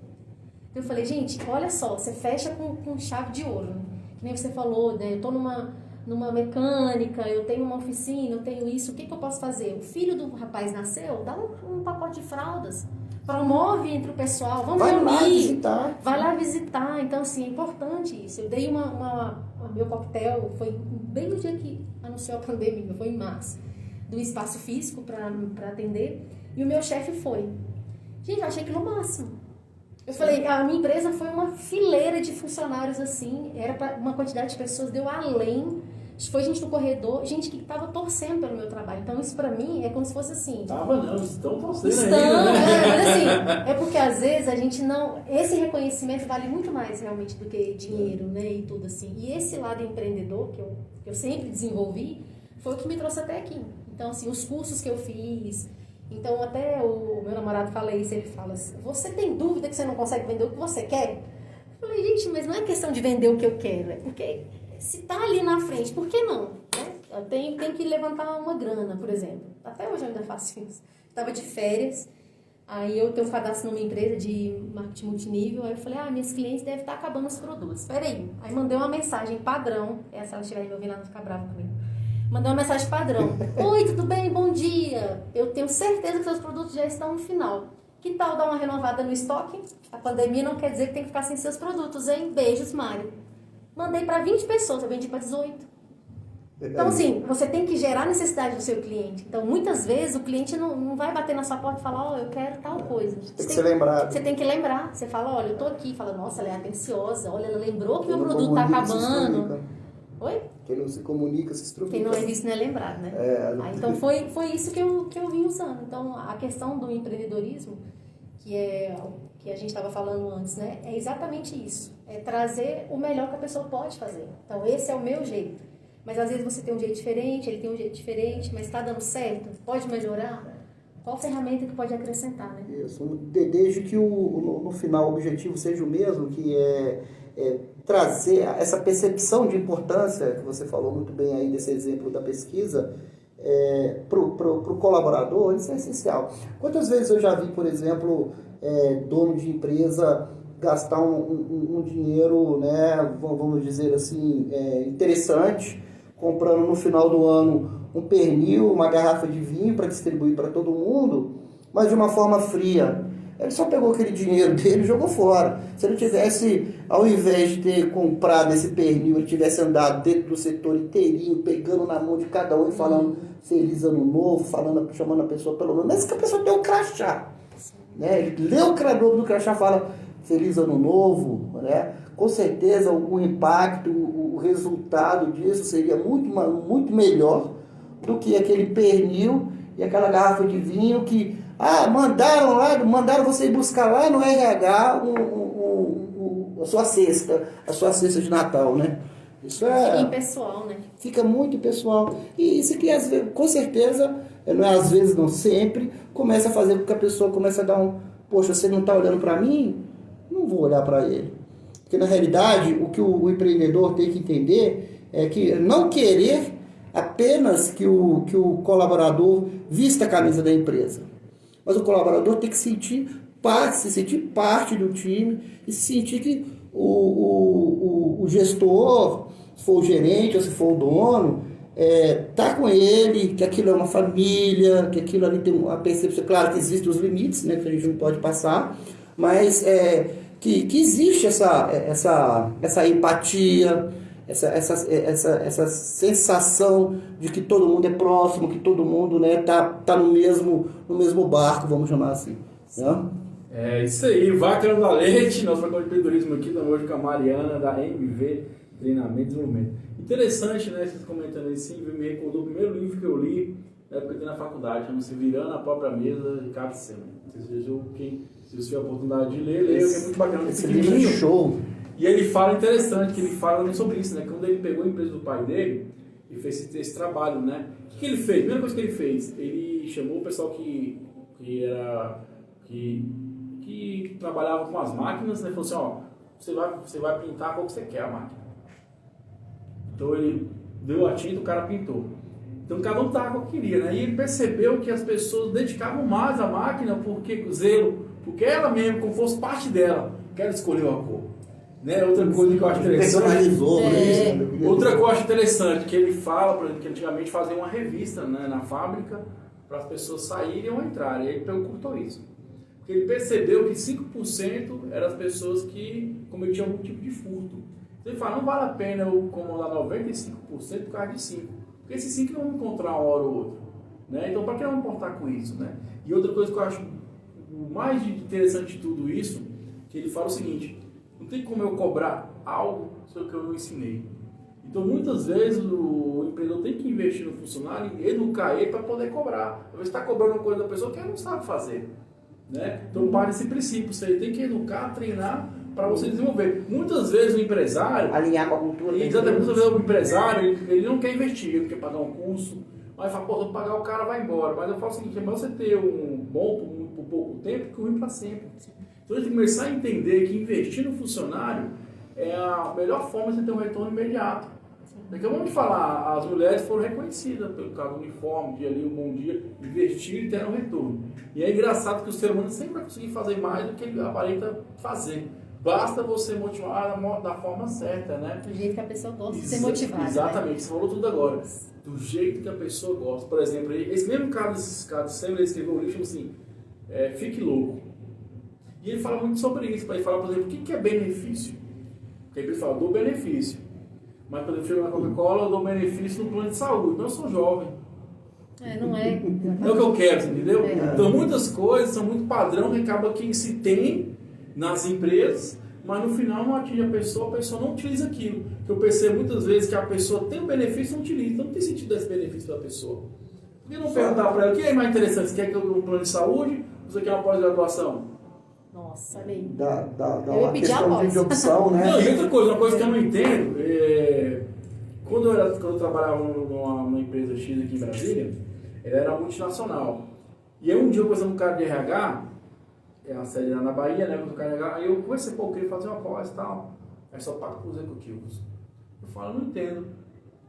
Então eu falei, gente, olha só, você fecha com chave de ouro, né? Que nem você falou, né? Eu tô numa mecânica, eu tenho uma oficina, eu tenho isso, o que eu posso fazer? O filho do rapaz nasceu, dá um pacote de fraldas, promove entre o pessoal, vamos Vai lá reunir, visitar. vai lá visitar. Então, assim, é importante isso. Eu dei meu coquetel, foi bem no dia que anunciou a pandemia, foi em março, do espaço físico para atender, e o meu chefe foi. Gente, eu achei aquilo o máximo. Eu falei, a minha empresa foi uma fileira de funcionários assim, era pra uma quantidade de pessoas, deu além, foi gente no corredor, gente que estava torcendo pelo meu trabalho. Então isso pra mim é como se fosse assim. Tava não, estão torcendo Estão, ainda, né? mas assim, é porque às vezes a gente não, esse reconhecimento vale muito mais realmente do que dinheiro, né, e tudo assim. E esse lado empreendedor que eu sempre desenvolvi, foi o que me trouxe até aqui. Então assim, os cursos que eu fiz. Então, até o meu namorado fala isso, ele fala assim, você tem dúvida que você não consegue vender o que você quer? Eu falei, gente, mas não é questão de vender o que eu quero, é porque se tá ali na frente, por que não? Né? Eu tenho que levantar uma grana, por exemplo. Até hoje eu ainda faço isso. Estava de férias, aí eu tenho um cadastro numa empresa de marketing multinível, aí eu falei, minhas clientes devem estar acabando os produtos. Espera aí. Aí mandei uma mensagem padrão, se elas estiverem me ouvindo, ela não fica brava comigo. Mandei uma mensagem padrão. Oi, tudo bem? Bom dia. Eu tenho certeza que seus produtos já estão no final. Que tal dar uma renovada no estoque? A pandemia não quer dizer que tem que ficar sem seus produtos, hein? Beijos, Mário. Mandei para 20 pessoas, eu vendi para 18. Então, assim, você tem que gerar necessidade do seu cliente. Então, muitas vezes, o cliente não vai bater na sua porta e falar, eu quero tal coisa. Tem que ser lembrado. Você tem que lembrar. Você fala, olha, eu tô aqui. Fala, nossa, ela é atenciosa. Olha, ela lembrou que meu produto tá acabando. Oi? Quem não se comunica, se estrutura. Quem não é visto não é lembrado, né? Então foi isso que eu vim usando. Então a questão do empreendedorismo, que a gente estava falando antes, né? É exatamente isso. É trazer o melhor que a pessoa pode fazer. Então esse é o meu jeito. Mas às vezes você tem um jeito diferente, ele tem um jeito diferente, mas está dando certo? Pode melhorar? Qual ferramenta que pode acrescentar, né? Isso. Desde que no final o objetivo seja o mesmo, que é trazer essa percepção de importância, que você falou muito bem aí desse exemplo da pesquisa, para o colaborador, isso é essencial. Quantas vezes eu já vi, por exemplo, dono de empresa gastar um dinheiro, né, vamos dizer assim, interessante, comprando no final do ano um pernil, uma garrafa de vinho para distribuir para todo mundo, mas de uma forma fria. Ele só pegou aquele dinheiro dele e jogou fora. Se ele tivesse, ao invés de ter comprado esse pernil, ele tivesse andado dentro do setor inteirinho, pegando na mão de cada um e falando Feliz Ano Novo, chamando a pessoa pelo nome, mesmo que a pessoa tenha o crachá. Né? Ele lê o nome do crachá e fala Feliz Ano Novo, né? Com certeza o impacto, o resultado disso seria muito melhor do que aquele pernil e aquela garrafa de vinho que mandaram você ir buscar lá no RH a sua cesta de Natal, né? Isso fica impessoal, né? Fica muito pessoal. E isso que, às vezes, com certeza, não é às vezes, não sempre, começa a fazer com que a pessoa comece a dar poxa, você não está olhando para mim? Não vou olhar para ele. Porque, na realidade, o que o empreendedor tem que entender é que não querer apenas que o colaborador vista a camisa da empresa. Mas o colaborador tem que se sentir parte do time e se sentir que o gestor, se for o gerente ou se for o dono, tá com ele, que aquilo é uma família, que aquilo ali tem uma percepção. Claro que existem os limites, né, que a gente não pode passar, mas que existe essa empatia, essa sensação de que todo mundo é próximo, que todo mundo, né, tá no mesmo barco, vamos chamar assim. Né? É isso aí, Vaca da Leite, nós falamos de empreendedorismo aqui, estamos hoje com a Mariana da MV Treinamento e Desenvolvimento. Interessante, né, vocês comentando assim, me recordou o primeiro livro que eu li, na época que eu na faculdade, chama-se Virando a Própria Mesa, de Ricardo Sena. Se você tiver a oportunidade de ler, leia, que é muito bacana. Esse livro é show. E ele fala interessante, que ele fala sobre isso, né? Quando ele pegou a empresa do pai dele e fez esse trabalho, né? O que ele fez? A primeira coisa que ele fez, ele chamou o pessoal que trabalhava com as máquinas, né? Falou assim, você vai pintar qual que você quer a máquina. Então ele deu a tinta, o cara pintou. Então cada um tava com o que queria, né? E ele percebeu que as pessoas dedicavam mais à máquina porque ela mesmo, como fosse parte dela. quero escolher uma cor. Né? Outra coisa que eu acho interessante. Personalizou, né? Outra coisa que eu acho interessante, que ele fala, por exemplo, que antigamente fazia uma revista, né, na fábrica para as pessoas saírem ou entrarem. E ele cortou isso. Porque ele percebeu que 5% eram as pessoas que cometiam algum tipo de furto. Então ele fala, não vale a pena eu comandar 95% por causa de 5%. Porque esses 5 não vão encontrar uma hora ou outra. Né? Então, para que não importar com isso? Né? E outra coisa que eu acho o mais interessante de tudo isso, que ele fala o seguinte, não tem como eu cobrar algo sobre o que eu não ensinei. Então, muitas vezes, o empreendedor tem que investir no funcionário e educar ele para poder cobrar. Às vezes está cobrando uma coisa da pessoa que ele não sabe fazer. Né? Então, para esse princípio, você tem que educar, treinar para você desenvolver. Muitas vezes o empresário... Alinhar com a cultura. Exatamente, muitas vezes o empresário, ele não quer investir, ele quer pagar um curso, mas fala, pô, se eu pagar o cara vai embora. Mas eu falo o seguinte, é melhor você ter um bom por pouco tempo que ruim para sempre. Então a gente começar a entender que investir no funcionário é a melhor forma de você ter um retorno imediato. Acabamos de falar, as mulheres foram reconhecidas pelo caso do uniforme, dia ali, um bom dia, investir e ter um retorno. E é engraçado que o ser humano sempre vai conseguir fazer mais do que ele aparenta fazer. Basta você motivar da forma certa, né? Do jeito que a pessoa gosta de ser motivada. Exatamente, né? Você falou tudo agora. Do jeito que a pessoa gosta. Por exemplo, esse mesmo caso, sempre ele escreveu um livro assim, Fique Louco. E ele fala muito sobre isso. Ele fala, por exemplo, o que é benefício? Porque ele fala, dou benefício. Mas quando eu chego na Coca-Cola, eu dou benefício no plano de saúde. Então eu sou jovem. Não é. É o que eu quero, entendeu? É. Então muitas coisas são muito padrão que acaba que se tem nas empresas, mas no final não atinge a pessoa não utiliza aquilo. Que eu percebo muitas vezes que a pessoa tem um benefício e não utiliza. Então não tem sentido esse benefício para a pessoa. Por que não perguntar para ela o que é mais interessante? Você quer que eu um plano de saúde ou você quer uma pós-graduação? Nossa, olha aí. Dá Eu ia uma pedir questão após. de opção, né? Não, e outra coisa, uma coisa que eu não entendo, quando eu trabalhava numa empresa X aqui em Brasília, ela era multinacional. E aí um dia eu conversando com um cara de RH, a sede lá na Bahia, né, com o cara de RH, aí eu conversei, pô, eu queria fazer uma pós e tal, aí só pago para os executivos. Eu falo, não entendo.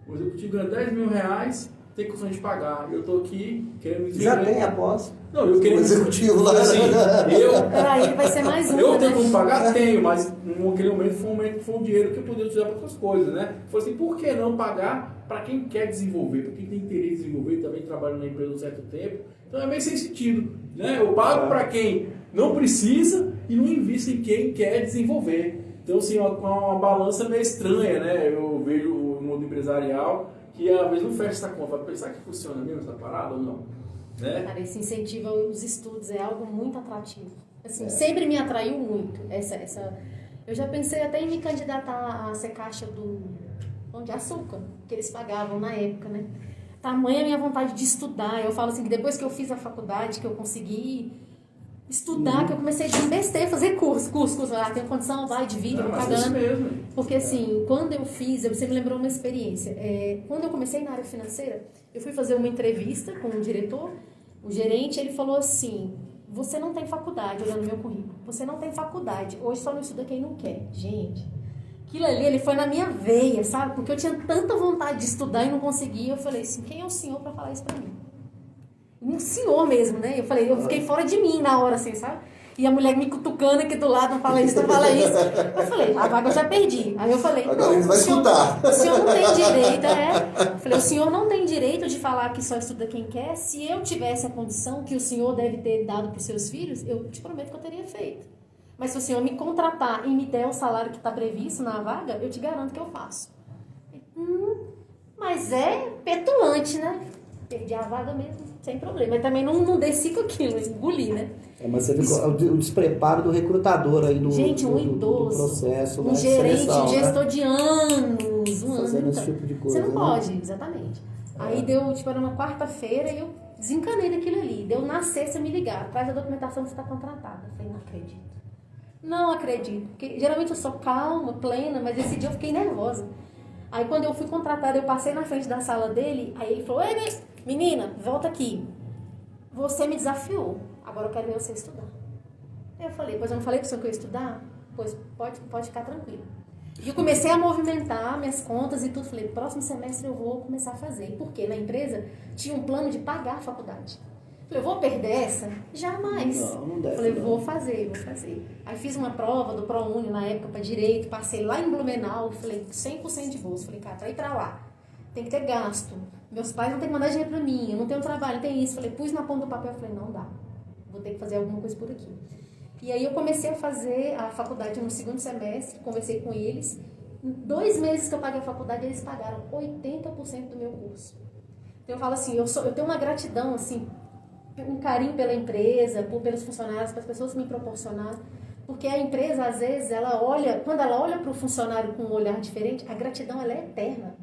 O executivo ganha 10 mil reais, tem condições de pagar. E eu tô aqui querendo me Já tem a pós. Não, eu queria... O executivo lá. Assim, Para ele vai ser mais um. eu tenho como pagar? Tenho, mas naquele momento foi um dinheiro que eu podia utilizar para outras coisas, né? Foi assim, por que não pagar para quem quer desenvolver, para quem tem interesse em desenvolver, também trabalha na empresa há um certo tempo. Então é meio sem sentido, né? Eu pago para quem não precisa e não invisto em quem quer desenvolver. Então, assim, uma balança meio estranha, né? Eu vejo o mundo empresarial que às vezes não fecha essa conta. Vai pensar que funciona mesmo essa parada ou não? Né? Cara, esse incentivo aos estudos é algo muito atrativo. Assim, sempre me atraiu muito. Eu já pensei até em me candidatar a ser caixa do Pão de Açúcar, que eles pagavam na época, né? Tamanha a minha vontade de estudar. Eu falo assim, que depois que eu fiz a faculdade, que eu consegui estudar, que eu comecei a desinvestir, fazer curso. Tenho condição, vai, divide, vou pagando. Mesmo. Porque assim, quando eu fiz, você me lembrou uma experiência. Quando eu comecei na área financeira, eu fui fazer uma entrevista com um diretor, o gerente, ele falou assim, você não tem faculdade, olhando meu currículo, você não tem faculdade, hoje só não estuda quem não quer. Gente, aquilo ali, ele foi na minha veia, sabe? Porque eu tinha tanta vontade de estudar e não conseguia. Eu falei assim, quem é o senhor para falar isso para mim? Um senhor mesmo, né? Eu fiquei fora de mim na hora, assim, sabe? E a mulher me cutucando aqui do lado, não fala isso, não fala isso. Eu falei, a vaga eu já perdi. Aí eu falei, agora ele vai escutar. O senhor não tem direito, Eu falei, o senhor não tem direito de falar que só estuda quem quer. Se eu tivesse a condição que o senhor deve ter dado para os seus filhos, eu te prometo que eu teria feito. Mas se o senhor me contratar e me der o salário que está previsto na vaga, eu te garanto que eu faço. Mas é petulante, né? Perdi a vaga mesmo, sem problema. Mas também não desci com aquilo, engoli, né? Mas você viu o despreparo do recrutador aí do, gente, um idoso, do processo. um gerente, seleção, um gestor de anos, fazendo esse tipo de coisa. Você não né? pode, exatamente. Aí deu, era uma quarta-feira e eu desencanei daquilo ali. Deu na sexta me ligar, traz a documentação que você está contratada. Eu falei, não acredito. Não acredito. Porque geralmente eu sou calma, plena, mas esse dia eu fiquei nervosa. Aí quando eu fui contratada, eu passei na frente da sala dele, aí ele falou, ei, menina, volta aqui. Você me desafiou, agora eu quero ver você estudar. Eu falei, pois eu não falei que o senhor quer estudar? Pois pode ficar tranquilo. E eu comecei a movimentar minhas contas e tudo. Falei, próximo semestre eu vou começar a fazer. Porque na empresa tinha um plano de pagar a faculdade. Falei, eu vou perder essa? Jamais. Não deve. Falei, não. vou fazer. Aí fiz uma prova do ProUni na época para direito, passei lá em Blumenau, falei, 100% de bolsa. Falei, cara, pra ir pra lá, tem que ter gasto. Meus pais não tem que mandar dinheiro pra mim, eu não tenho trabalho, não tem isso. Falei, pus na ponta do papel, falei, não dá, vou ter que fazer alguma coisa por aqui. E aí eu comecei a fazer a faculdade no segundo semestre, conversei com eles. Em 2 meses que eu paguei a faculdade, eles pagaram 80% do meu curso. Então eu falo assim, eu tenho uma gratidão, assim, um carinho pela empresa, pelos funcionários, para as pessoas me proporcionar, porque a empresa, às vezes, quando ela olha para o funcionário com um olhar diferente, a gratidão ela é eterna.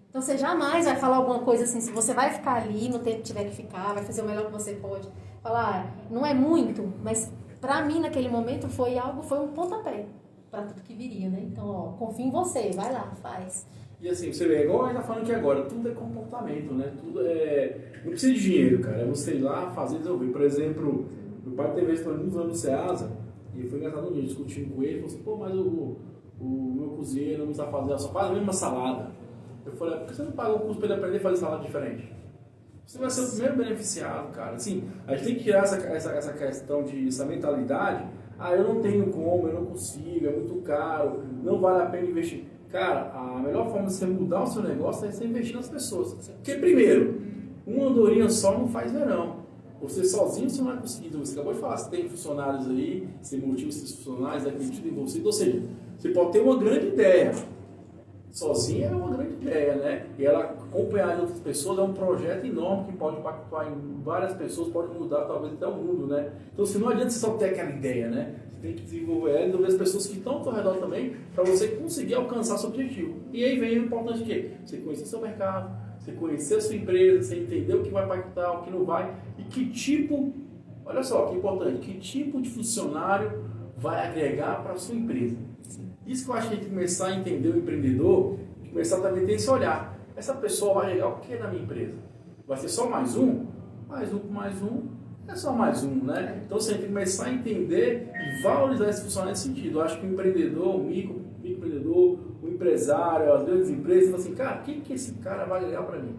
Então você jamais vai falar alguma coisa assim, se você vai ficar ali no tempo que tiver que ficar, vai fazer o melhor que você pode. Falar, não é muito, mas para mim naquele momento foi um pontapé para tudo que viria, né? Então, ó, confio em você, vai lá, faz. E assim, você vê, igual a gente tá falando aqui agora, tudo é comportamento, né? Tudo é... Não precisa de dinheiro, cara. É você ir lá, fazer, resolver. Por exemplo, meu pai teve esse muitos anos no Ceasa, e foi engraçado um dia, discutindo com ele, falou assim, pô, mas o meu cozinheiro não está fazendo, só faz a mesma salada. Eu falei, por que você não paga o curso para ele aprender a fazer salada diferente? Você vai ser o primeiro beneficiado, cara. Assim, a gente tem que tirar essa questão essa mentalidade, eu não tenho como, eu não consigo, é muito caro, não vale a pena investir. Cara, a melhor forma de você mudar o seu negócio é você investir nas pessoas. Porque, primeiro, uma andorinha só não faz verão. Você sozinho você não vai conseguir. Você acabou de falar, você tem funcionários aí, você motiva esses funcionários, acredita em você. Ou seja, você pode ter uma grande ideia. Sozinha é uma grande ideia, né? E ela, acompanhada de outras pessoas, é um projeto enorme que pode impactar em várias pessoas, pode mudar talvez até o mundo, né? Então, assim, não adianta você só ter aquela ideia, né? Você tem que desenvolver ela e desenvolver as pessoas que estão ao seu redor também para você conseguir alcançar seu objetivo. E aí vem o importante o quê? Você conhecer seu mercado, você conhecer a sua empresa, você entender o que vai impactar, o que não vai e que tipo, olha só, que importante, que tipo de funcionário vai agregar para a sua empresa. Isso que eu acho que a gente começar a entender o empreendedor, começar também a ter esse olhar. Essa pessoa vai agregar o que na minha empresa? Vai ser só mais um? Mais um é só mais um, né? Então você tem que começar a entender e valorizar esse funcionário nesse sentido. Eu acho que o empreendedor, o microempreendedor, o empresário, as grandes empresas, falam assim, cara, o que esse cara vai agregar para mim?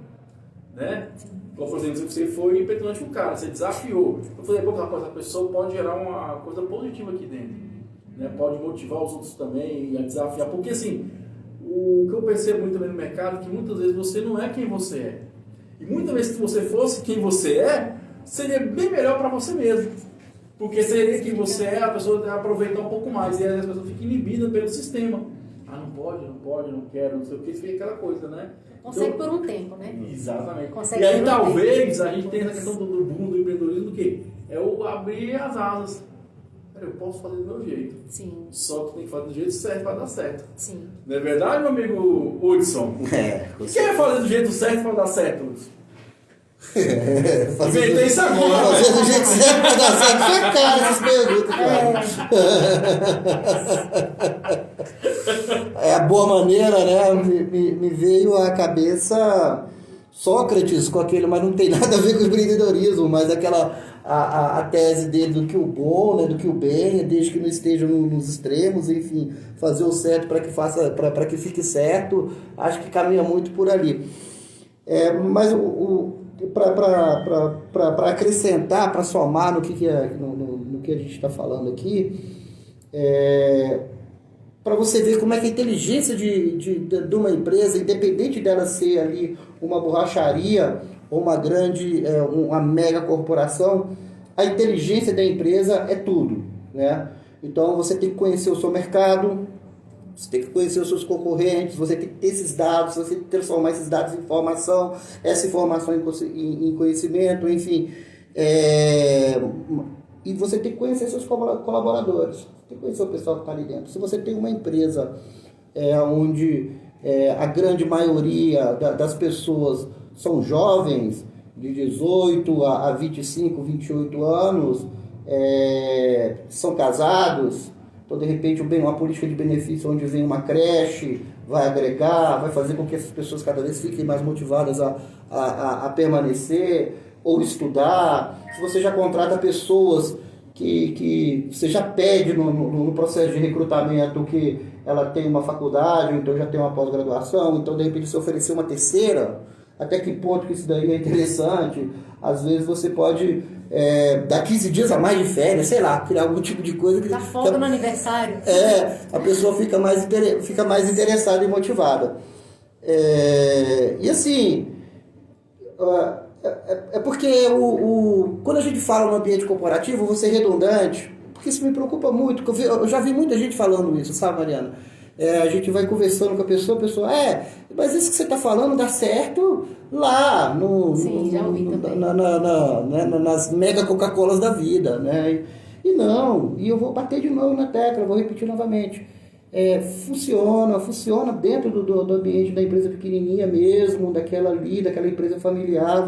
Né? Como, por exemplo, você foi petulante com o cara, você desafiou. Eu falei, pô, rapaz, a pessoa pode gerar uma coisa positiva aqui dentro. Né, pode motivar os outros também a desafiar, porque assim, o que eu percebo muito também no mercado é que muitas vezes você não é quem você é, e muitas vezes se você fosse quem você é, seria bem melhor para você mesmo, porque seria quem você é, a pessoa vai aproveitar um pouco mais, e aí as pessoas ficam inibidas pelo sistema, não pode, não quero, não sei o que, fica aquela coisa, né? Consegue então, por um tempo, né? Exatamente. Consegue e aí por um talvez tempo. a gente tenha essa questão do boom do empreendedorismo, do quê? É o abrir as asas. Eu posso fazer do meu jeito. Sim. Só que tem que fazer do jeito certo para dar certo. Sim. Não é verdade, meu amigo Hudson? Quem é fazer do jeito certo para dar certo, Hudson? Inventei isso agora. Fazer do jeito certo para dar certo. Foi cara essas perguntas, cara. É a boa maneira, né? Me veio à cabeça Sócrates com aquele, mas não tem nada a ver com o empreendedorismo, mas aquela a tese dele do que o bom, né, do que o bem, desde que não esteja nos extremos, enfim, fazer o certo para que fique certo, acho que caminha muito por ali. Mas para acrescentar, para somar no que a gente está falando aqui, para você ver como é que a inteligência de uma empresa, independente dela ser ali uma borracharia ou uma mega corporação, a inteligência da empresa é tudo, né? Então você tem que conhecer o seu mercado, você tem que conhecer os seus concorrentes, você tem que ter esses dados, você tem que transformar esses dados em informação, essa informação em conhecimento, enfim. E você tem que conhecer seus colaboradores, você tem que conhecer o pessoal que está ali dentro. Se você tem uma empresa onde a grande maioria das pessoas são jovens, de 18 a 25, 28 anos, são casados, então de repente uma política de benefício onde vem uma creche, vai agregar, vai fazer com que essas pessoas cada vez fiquem mais motivadas a permanecer ou estudar. Se você já contrata pessoas que você já pede no processo de recrutamento que ela tem uma faculdade, ou então já tem uma pós-graduação, então de repente se oferecer uma terceira, até que ponto que isso daí é interessante. Às vezes você pode dar 15 dias a mais de férias, sei lá, criar algum tipo de coisa que... Dá folga no aniversário. A pessoa fica mais interessada e motivada. E assim, porque quando a gente fala no ambiente corporativo, vou ser redundante, porque isso me preocupa muito, porque eu já vi muita gente falando isso, sabe, Mariana? A gente vai conversando com a pessoa, mas isso que você está falando dá certo lá, Sim, já ouvi também. nas mega Coca-Colas da vida, né? E não, e eu vou bater de novo na tecla, vou repetir novamente. Funciona dentro do ambiente da empresa pequenininha mesmo, daquela empresa familiar,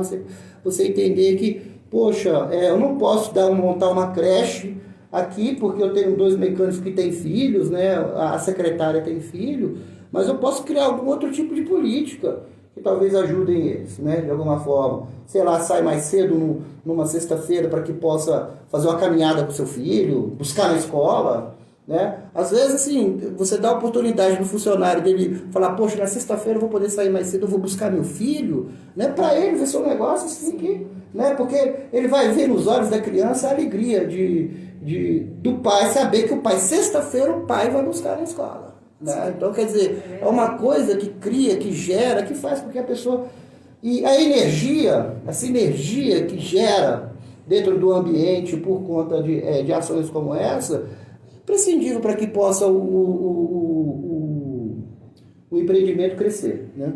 você entender que, poxa, eu não posso montar uma creche aqui, porque eu tenho 2 mecânicos que têm filhos, né? A secretária tem filho, mas eu posso criar algum outro tipo de política que talvez ajudem eles, né? De alguma forma. Sei lá, sai mais cedo numa sexta-feira para que possa fazer uma caminhada com seu filho, buscar na escola, né? Às vezes, assim, você dá a oportunidade do funcionário dele falar, poxa, na sexta-feira eu vou poder sair mais cedo, eu vou buscar meu filho, né? Para ele ver seu negócio assim, né? Porque ele vai ver nos olhos da criança a alegria do pai saber que o pai, sexta-feira, o pai vai buscar na escola, né? Então, quer dizer, é uma coisa que cria, que gera, que faz com que a pessoa... E a energia, essa energia que gera dentro do ambiente por conta de ações como essa, prescindível para que possa o empreendimento crescer, né?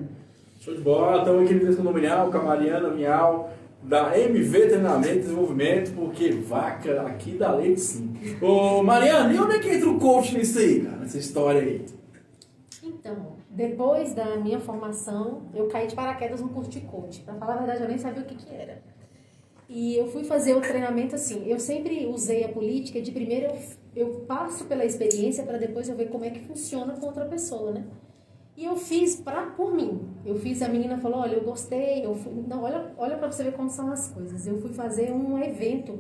Show de bola, estamos aqui no Texto Condominial com a Mariana Miau, da MV Treinamento e Desenvolvimento, porque vaca aqui dá leite sim. Ô Mariana, e onde é que entra o coach nisso aí, cara, nessa história aí? Então, depois da minha formação, eu caí de paraquedas no curso de coach. Pra falar a verdade, eu nem sabia o que era. E eu fui fazer o treinamento assim, eu sempre usei a política de primeiro eu passo pela experiência para depois eu ver como é que funciona com outra pessoa, né? E eu fiz por mim. Eu fiz, a menina falou, olha, eu gostei, não, olha para você ver como são as coisas. Eu fui fazer um evento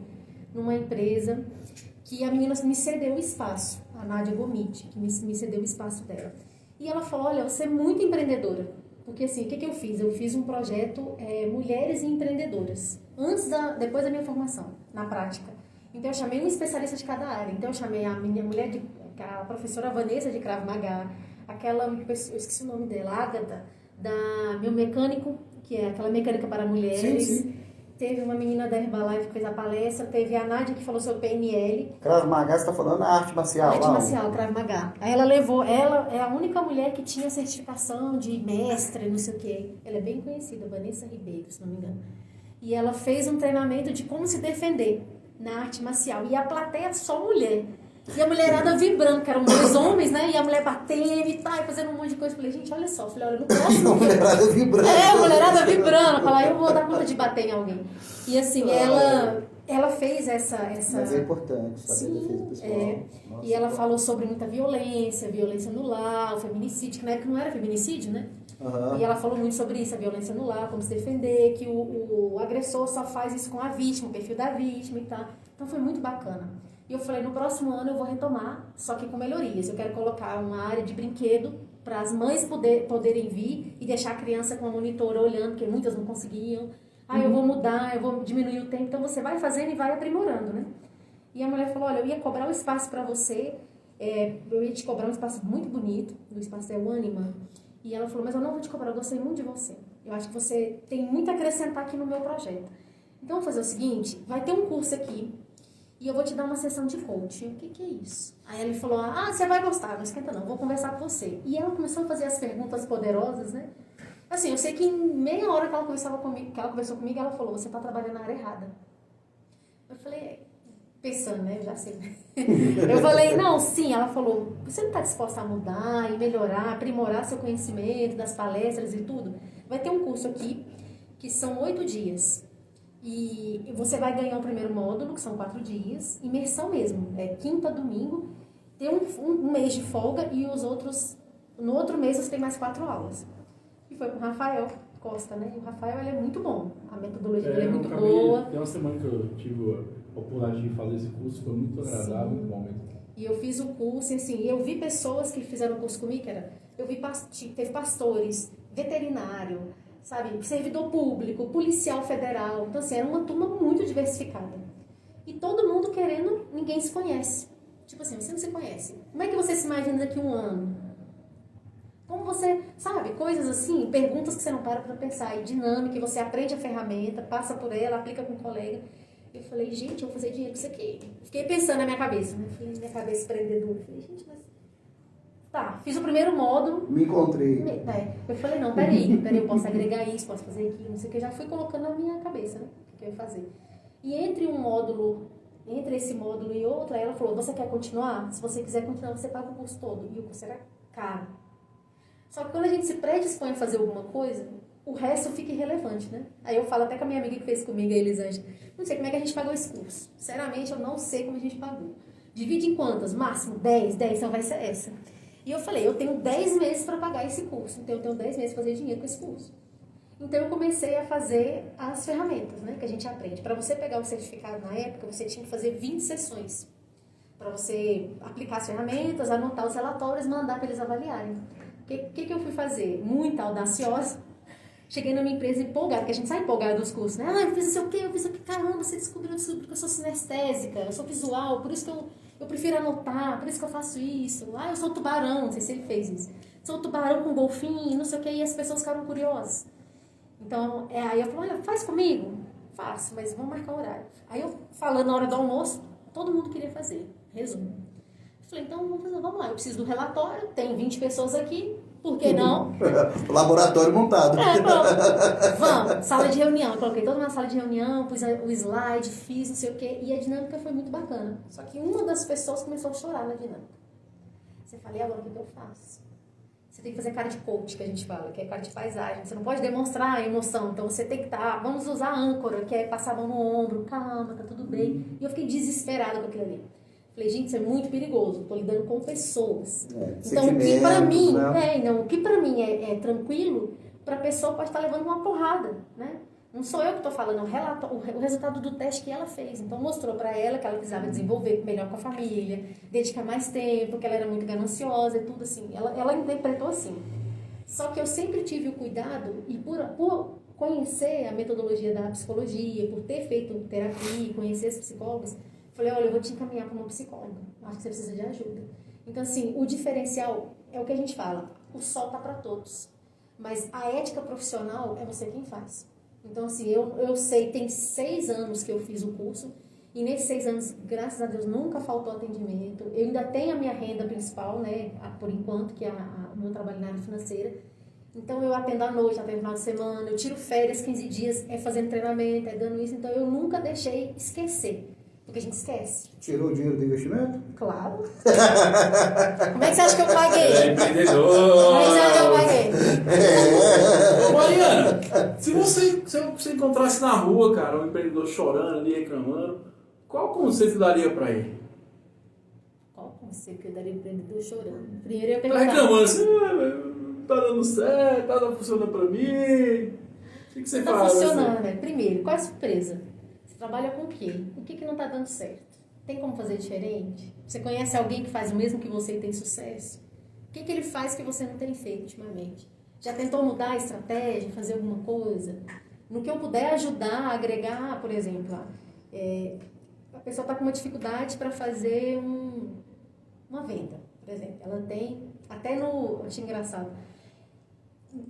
numa empresa que a menina me cedeu o espaço, a Nádia Gomiti, que me cedeu o espaço dela. E ela falou, olha, você é muito empreendedora. Porque assim, o que eu fiz? Eu fiz um projeto Mulheres e Empreendedoras, depois da minha formação, na prática. Então eu chamei um especialista de cada área. Então eu chamei a minha mulher, a professora Vanessa de Krav Maga, eu esqueci o nome dela, Ágata, da meu mecânico, que é aquela mecânica para mulheres. Sim. Teve uma menina da Herbalife que fez a palestra, teve a Nádia que falou sobre PNL. Krav Maga, você está falando da arte marcial. Arte marcial, Krav Maga. Aí ela é a única mulher que tinha certificação de mestre, não sei o quê. Ela é bem conhecida, Vanessa Ribeiro, se não me engano. E ela fez um treinamento de como se defender na arte marcial. E a plateia só mulher. E a mulherada vibrando, que eram 2 homens, né? E a mulher batendo e tal, fazendo um monte de coisa. Eu falei, gente, olha só. Eu falei, olha, no próximo... A mulherada vibrando. A mulherada vibrando. Eu falei, eu vou dar conta de bater em alguém. E assim, ela fez essa... Mas é importante saber a defesa pessoal. Nossa, e ela falou sobre muita violência no lar, o feminicídio, que na época não era feminicídio, né? Uhum. E ela falou muito sobre isso, a violência no lar, como se defender, que o agressor só faz isso com a vítima, o perfil da vítima e tal. Então foi muito bacana. E eu falei, no próximo ano eu vou retomar, só que com melhorias. Eu quero colocar uma área de brinquedo para as mães poderem vir e deixar a criança com a monitora olhando, porque muitas não conseguiam. Eu vou mudar, eu vou diminuir o tempo. Então você vai fazendo e vai aprimorando, né? E a mulher falou, olha, eu ia cobrar um espaço para você, eu ia te cobrar um espaço muito bonito, o espaço é o Anima. E ela falou, mas eu não vou te cobrar, eu gostei muito de você. Eu acho que você tem muito a acrescentar aqui no meu projeto. Então vamos fazer o seguinte, vai ter um curso aqui, e eu vou te dar uma sessão de coaching. O que é isso? Aí ele falou, você vai gostar, não esquenta não, vou conversar com você. E ela começou a fazer as perguntas poderosas, né? Assim, eu sei que em meia hora que ela conversou comigo, ela falou, você está trabalhando na área errada. Eu falei, pensando, né? Eu já sei. Eu falei, não, sim. Ela falou, você não está disposta a mudar e melhorar, aprimorar seu conhecimento das palestras e tudo? Vai ter um curso aqui, que são 8 dias. E você vai ganhar o primeiro módulo, que são 4 dias, imersão mesmo, quinta, domingo, tem um mês de folga e no outro mês você tem mais 4 aulas. E foi com o Rafael Costa, né? E o Rafael, ele é muito bom, a metodologia dele é muito boa. Tem uma semana que eu tive a oportunidade de fazer esse curso, foi muito agradável, muito bom mesmo. E eu fiz o curso, e assim, eu vi pessoas que fizeram o curso comigo, teve pastores, veterinário, sabe, servidor público, policial federal. Então, assim, era uma turma muito diversificada. E todo mundo querendo, ninguém se conhece. Tipo assim, você não se conhece. Como é que você se imagina daqui a um ano? Como você, sabe, coisas assim, perguntas que você não para pra pensar. E dinâmica, e você aprende a ferramenta, passa por ela, aplica com um colega. Eu falei, gente, eu vou fazer dinheiro com isso aqui. Fiquei pensando na minha cabeça, né? Falei, minha cabeça empreendedora. Falei, gente, mas... Tá, fiz o primeiro módulo. Me encontrei. Eu falei, não, peraí, eu posso agregar isso, posso fazer aquilo, não sei o que. Já fui colocando na minha cabeça, né? O que eu ia fazer. E entre esse módulo e outro, aí ela falou, você quer continuar? Se você quiser continuar, você paga o curso todo. E o curso era caro. Só que quando a gente se predispõe a fazer alguma coisa, o resto fica irrelevante, né? Aí eu falo até com a minha amiga que fez comigo, a Elisângela, não sei como é que a gente pagou esse curso. Sinceramente, eu não sei como a gente pagou. Divide em quantas? Máximo 10, então vai ser essa. E eu falei, eu tenho 10 meses para pagar esse curso, então eu tenho 10 meses para fazer dinheiro com esse curso. Então eu comecei a fazer as ferramentas, né, que a gente aprende. Para você pegar o certificado na época, você tinha que fazer 20 sessões. Para você aplicar as ferramentas, anotar os relatórios, mandar para eles avaliarem. O que eu fui fazer? Muito audaciosa. Cheguei na minha empresa empolgada, porque a gente sai empolgada dos cursos, né? Ah, eu fiz isso aqui, eu fiz aqui. Caramba, você descobriu que eu sou sinestésica, eu sou visual, por isso que eu prefiro anotar, por isso que eu faço isso. Ah, eu sou tubarão, não sei se ele fez isso. Sou tubarão com golfinho, não sei o que, e as pessoas ficaram curiosas. Então, aí eu falei, olha, faz comigo? Faço, mas vamos marcar o horário. Aí eu, falando na hora do almoço, todo mundo queria fazer, resumo. Falei, então vamos lá, eu preciso do relatório, tenho 20 pessoas aqui, por que não? Laboratório montado. Vamos, sala de reunião. Eu coloquei toda uma sala de reunião, pus o slide, fiz não sei o quê, e a dinâmica foi muito bacana. Só que uma das pessoas começou a chorar na dinâmica. Você fala, e agora o que eu faço? Você tem que fazer cara de coach, que a gente fala, que é cara de paisagem. Você não pode demonstrar a emoção, então você tem que estar... Vamos usar âncora, que é passar a mão no ombro, calma, tá tudo bem. E eu fiquei desesperada com aquilo ali. Falei, gente, isso é muito perigoso, tô lidando com pessoas. Então, o que pra mim, né? O que pra mim é tranquilo, pra pessoa pode estar levando uma porrada, né? Não sou eu que tô falando, o resultado do teste que ela fez. Então, mostrou pra ela que ela precisava desenvolver melhor com a família, dedicar mais tempo, que ela era muito gananciosa e tudo assim. Ela interpretou assim. Só que eu sempre tive o cuidado, e por conhecer a metodologia da psicologia, por ter feito terapia, conhecer os psicólogos, falei, olha, eu vou te encaminhar para uma psicóloga. Acho que você precisa de ajuda. Então, assim, o diferencial é o que a gente fala. O sol tá para todos. Mas a ética profissional é você quem faz. Então, assim, eu sei, tem 6 anos que eu fiz o curso. E nesses 6 anos, graças a Deus, nunca faltou atendimento. Eu ainda tenho a minha renda principal, né? Por enquanto, que é o meu trabalho na área financeira. Então, eu atendo à noite, atendo no final de semana. Eu tiro férias 15 dias, fazendo treinamento, dando isso. Então, eu nunca deixei esquecer. Porque a gente esquece. Tirou o dinheiro do investimento? Claro. Como é que você acha que eu paguei? É empreendedor. Como é que você acha que eu paguei? Ô, Mariana, se você encontrasse na rua, cara, um empreendedor chorando ali, reclamando, qual conselho você daria pra ele? Qual conselho que eu daria pro empreendedor chorando? Primeiro eu ia Tá perguntar. reclamando assim, não tá dando certo, tá funcionando pra mim. O que você Tá faz? funcionando, né? Primeiro, qual é a surpresa? Você trabalha com o quê? O que não tá dando certo? Tem como fazer diferente? Você conhece alguém que faz o mesmo que você e tem sucesso? O que ele faz que você não tem feito ultimamente? Já tentou mudar a estratégia, fazer alguma coisa? No que eu puder ajudar, agregar, por exemplo, a pessoa está com uma dificuldade para fazer uma venda, por exemplo. Ela tem, achei engraçado,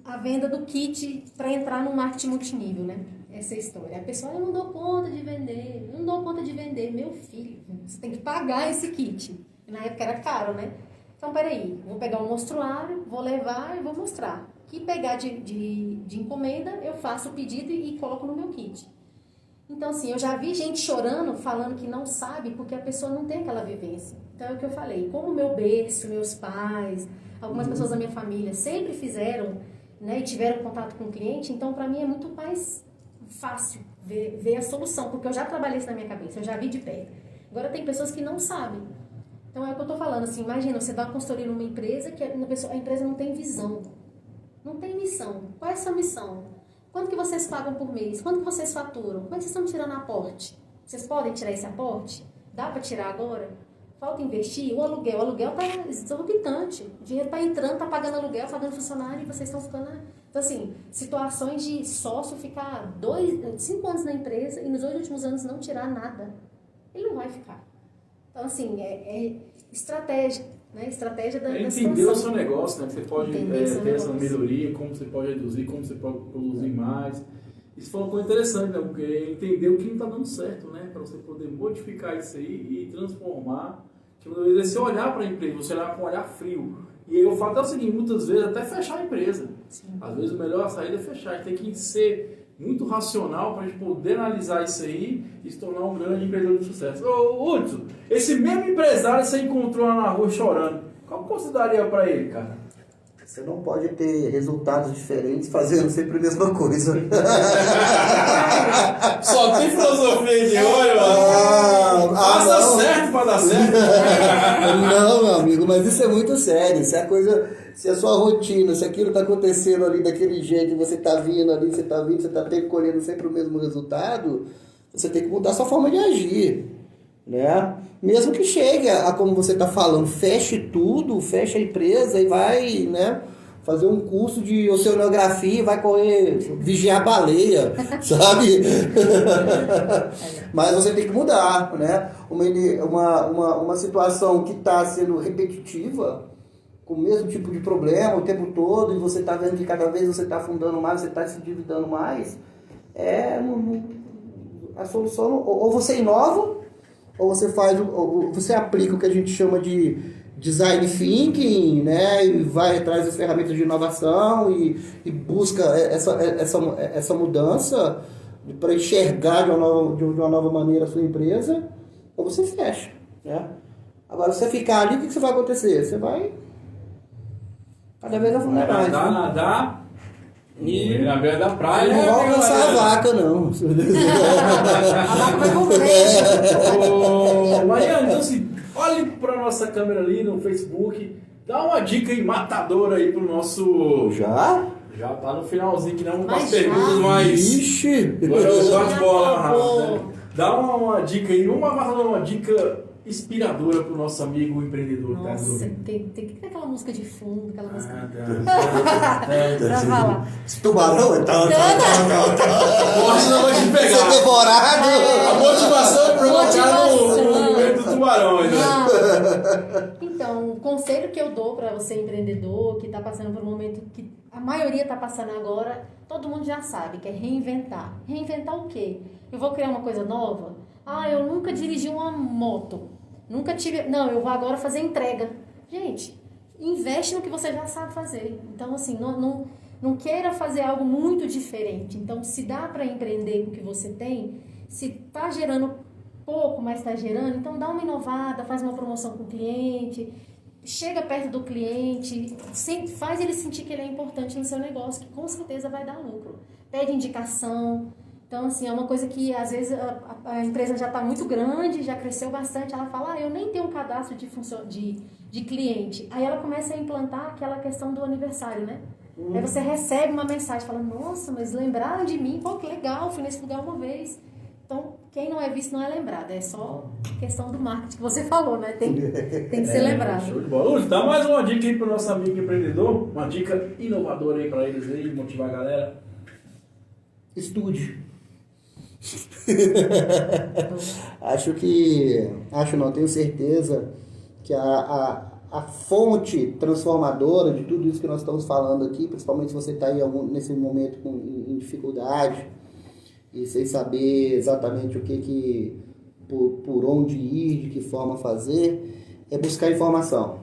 a venda do kit para entrar no marketing multinível, né? Essa é a história. A pessoa, eu não dou conta de vender. Meu filho, você tem que pagar esse kit. Na época era caro, né? Então, peraí, vou pegar o mostruário, vou levar e vou mostrar. Que pegar de encomenda, eu faço o pedido e coloco no meu kit. Então, assim, eu já vi gente chorando, falando que não sabe, porque a pessoa não tem aquela vivência. Então, é o que eu falei. Como meu berço, meus pais, algumas pessoas da minha família sempre fizeram, né, e tiveram contato com o cliente, então, para mim, é muito mais fácil ver a solução, porque eu já trabalhei isso na minha cabeça, eu já vi de perto. Agora, tem pessoas que não sabem. Então, é o que eu tô falando, assim, imagina, você dá uma consultoria numa empresa que a empresa não tem visão, não tem missão. Qual é essa missão? Quanto que vocês pagam por mês? Quanto que vocês faturam? Como é que vocês estão tirando aporte? Vocês podem tirar esse aporte? Dá para tirar agora? Falta investir o aluguel está exorbitante. O dinheiro está entrando, está pagando aluguel, está pagando funcionário e vocês estão ficando... Então, assim, situações de sócio ficar 5 anos na empresa e nos 8 últimos anos não tirar nada. Ele não vai ficar. Então, assim, é estratégia, né? Estratégia da entender o seu negócio, né? Você pode ter essa negócio. melhoria, como você pode reduzir, como você pode produzir mais. Isso foi uma coisa interessante, né? Porque entender o que não está dando certo, né? Para você poder modificar isso aí e transformar. Tipo, às vezes você olhar para a empresa, você olhar com um olhar frio. E aí o fato é o seguinte, muitas vezes até fechar a empresa. Sim. Às vezes o melhor saída é fechar. A gente tem que ser muito racional para a gente poder analisar isso aí e se tornar um grande empreendedor de sucesso. Ô, Hudson, esse mesmo empresário que você encontrou lá na rua chorando, qual que você daria para ele, cara? Você não pode ter resultados diferentes fazendo sempre a mesma coisa. Só tem filosofia de olho, mano. Faça não. certo para dar certo. Não, meu amigo, mas isso é muito sério. Se a sua rotina, se aquilo está acontecendo ali daquele jeito, você está vindo ali, você está colhendo sempre o mesmo resultado, você tem que mudar a sua forma de agir, né? Mesmo que chegue a como você está falando, feche tudo, feche a empresa e vai, né, fazer um curso de oceanografia e vai correr, vigiar baleia, sabe? Mas você tem que mudar, né? Uma situação que está sendo repetitiva, com o mesmo tipo de problema o tempo todo, e você está vendo que cada vez você está afundando mais, você está se endividando mais, a solução, ou você inova, ou você aplica o que a gente chama de design thinking, né, e vai atrás das ferramentas de inovação e busca essa mudança para enxergar de uma nova maneira a sua empresa, ou você fecha, né? Agora, se você ficar ali, o que vai acontecer? Você vai cada vez afundar mais. Nadar e na beira da praia. Não vai alcançar a vaca, não. A vaca vai morrer. Ô, Mariana, então assim, olhe para nossa câmera ali no Facebook, dá uma dica aí matadora aí pro nosso... Já? Já tá no finalzinho, que não com Mas as já? perguntas mais... Ixi! Agora eu bate bola, acabou. né? Dá uma dica aí, uma dica inspiradora pro nosso amigo empreendedor que tá nos Nossa, ouvindo. tem que ter aquela música de fundo, aquela música... tá. Pra falar. Esse tubarão é tal. Poxa, não vai te Ser pegar. devorado. A motivação é provocar no Motivação. movimento do tubarão, né? Então, o conselho que eu dou para você empreendedor que está passando por um momento que a maioria está passando agora, todo mundo já sabe, que é reinventar. Reinventar o quê? Eu vou criar uma coisa nova? Eu nunca dirigi uma moto. Nunca tive... Não, eu vou agora fazer entrega. Gente, investe no que você já sabe fazer. Então, assim, não queira fazer algo muito diferente. Então, se dá para empreender com o que você tem, se está gerando pouco, mas está gerando, então dá uma inovada, faz uma promoção com o cliente, chega perto do cliente, faz ele sentir que ele é importante no seu negócio, que com certeza vai dar lucro. Pede indicação. Então, assim, é uma coisa que às vezes a empresa já está muito grande, já cresceu bastante, ela fala, eu nem tenho um cadastro de cliente. Aí ela começa a implantar aquela questão do aniversário, né? Aí você recebe uma mensagem, fala, nossa, mas lembraram de mim, pô, que legal, fui nesse lugar uma vez. Então, quem não é visto não é lembrado, é só questão do marketing que você falou, né? Tem que ser lembrado. Show de bola. Lúcio, dá mais uma dica aí pro nosso amigo empreendedor, uma dica inovadora aí para eles aí, motivar a galera. Estude. Tenho certeza que a fonte transformadora de tudo isso que nós estamos falando aqui, principalmente se você está aí nesse momento em dificuldade e sem saber exatamente por onde ir, de que forma fazer, é buscar informação.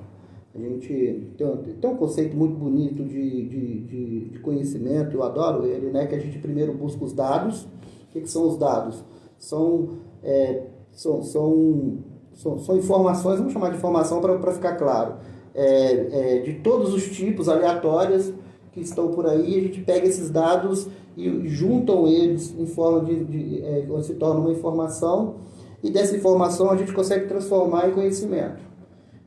A gente tem um conceito muito bonito de conhecimento, eu adoro ele, né? Que a gente primeiro busca os dados. O que são os dados? São informações, vamos chamar de informação para ficar claro, de todos os tipos, aleatórias, que estão por aí. A gente pega esses dados e juntam eles em forma se torna uma informação, e dessa informação a gente consegue transformar em conhecimento.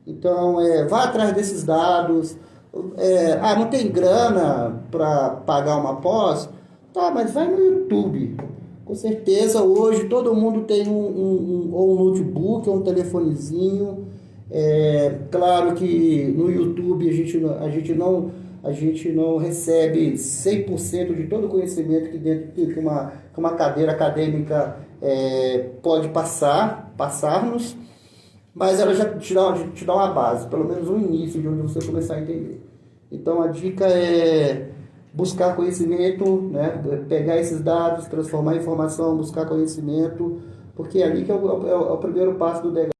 Então, vá atrás desses dados. Não tem grana para pagar uma pós? Tá, mas vai no YouTube. Com certeza, hoje todo mundo tem ou um notebook ou um telefonezinho Claro que no YouTube a gente não recebe 100% de todo o conhecimento que dentro que uma cadeira acadêmica pode passar-nos, mas ela já te dá uma base, pelo menos um início de onde você começar a entender. Então a dica é buscar conhecimento, né? Pegar esses dados, transformar em informação, buscar conhecimento, porque é ali que é o primeiro passo do degrau.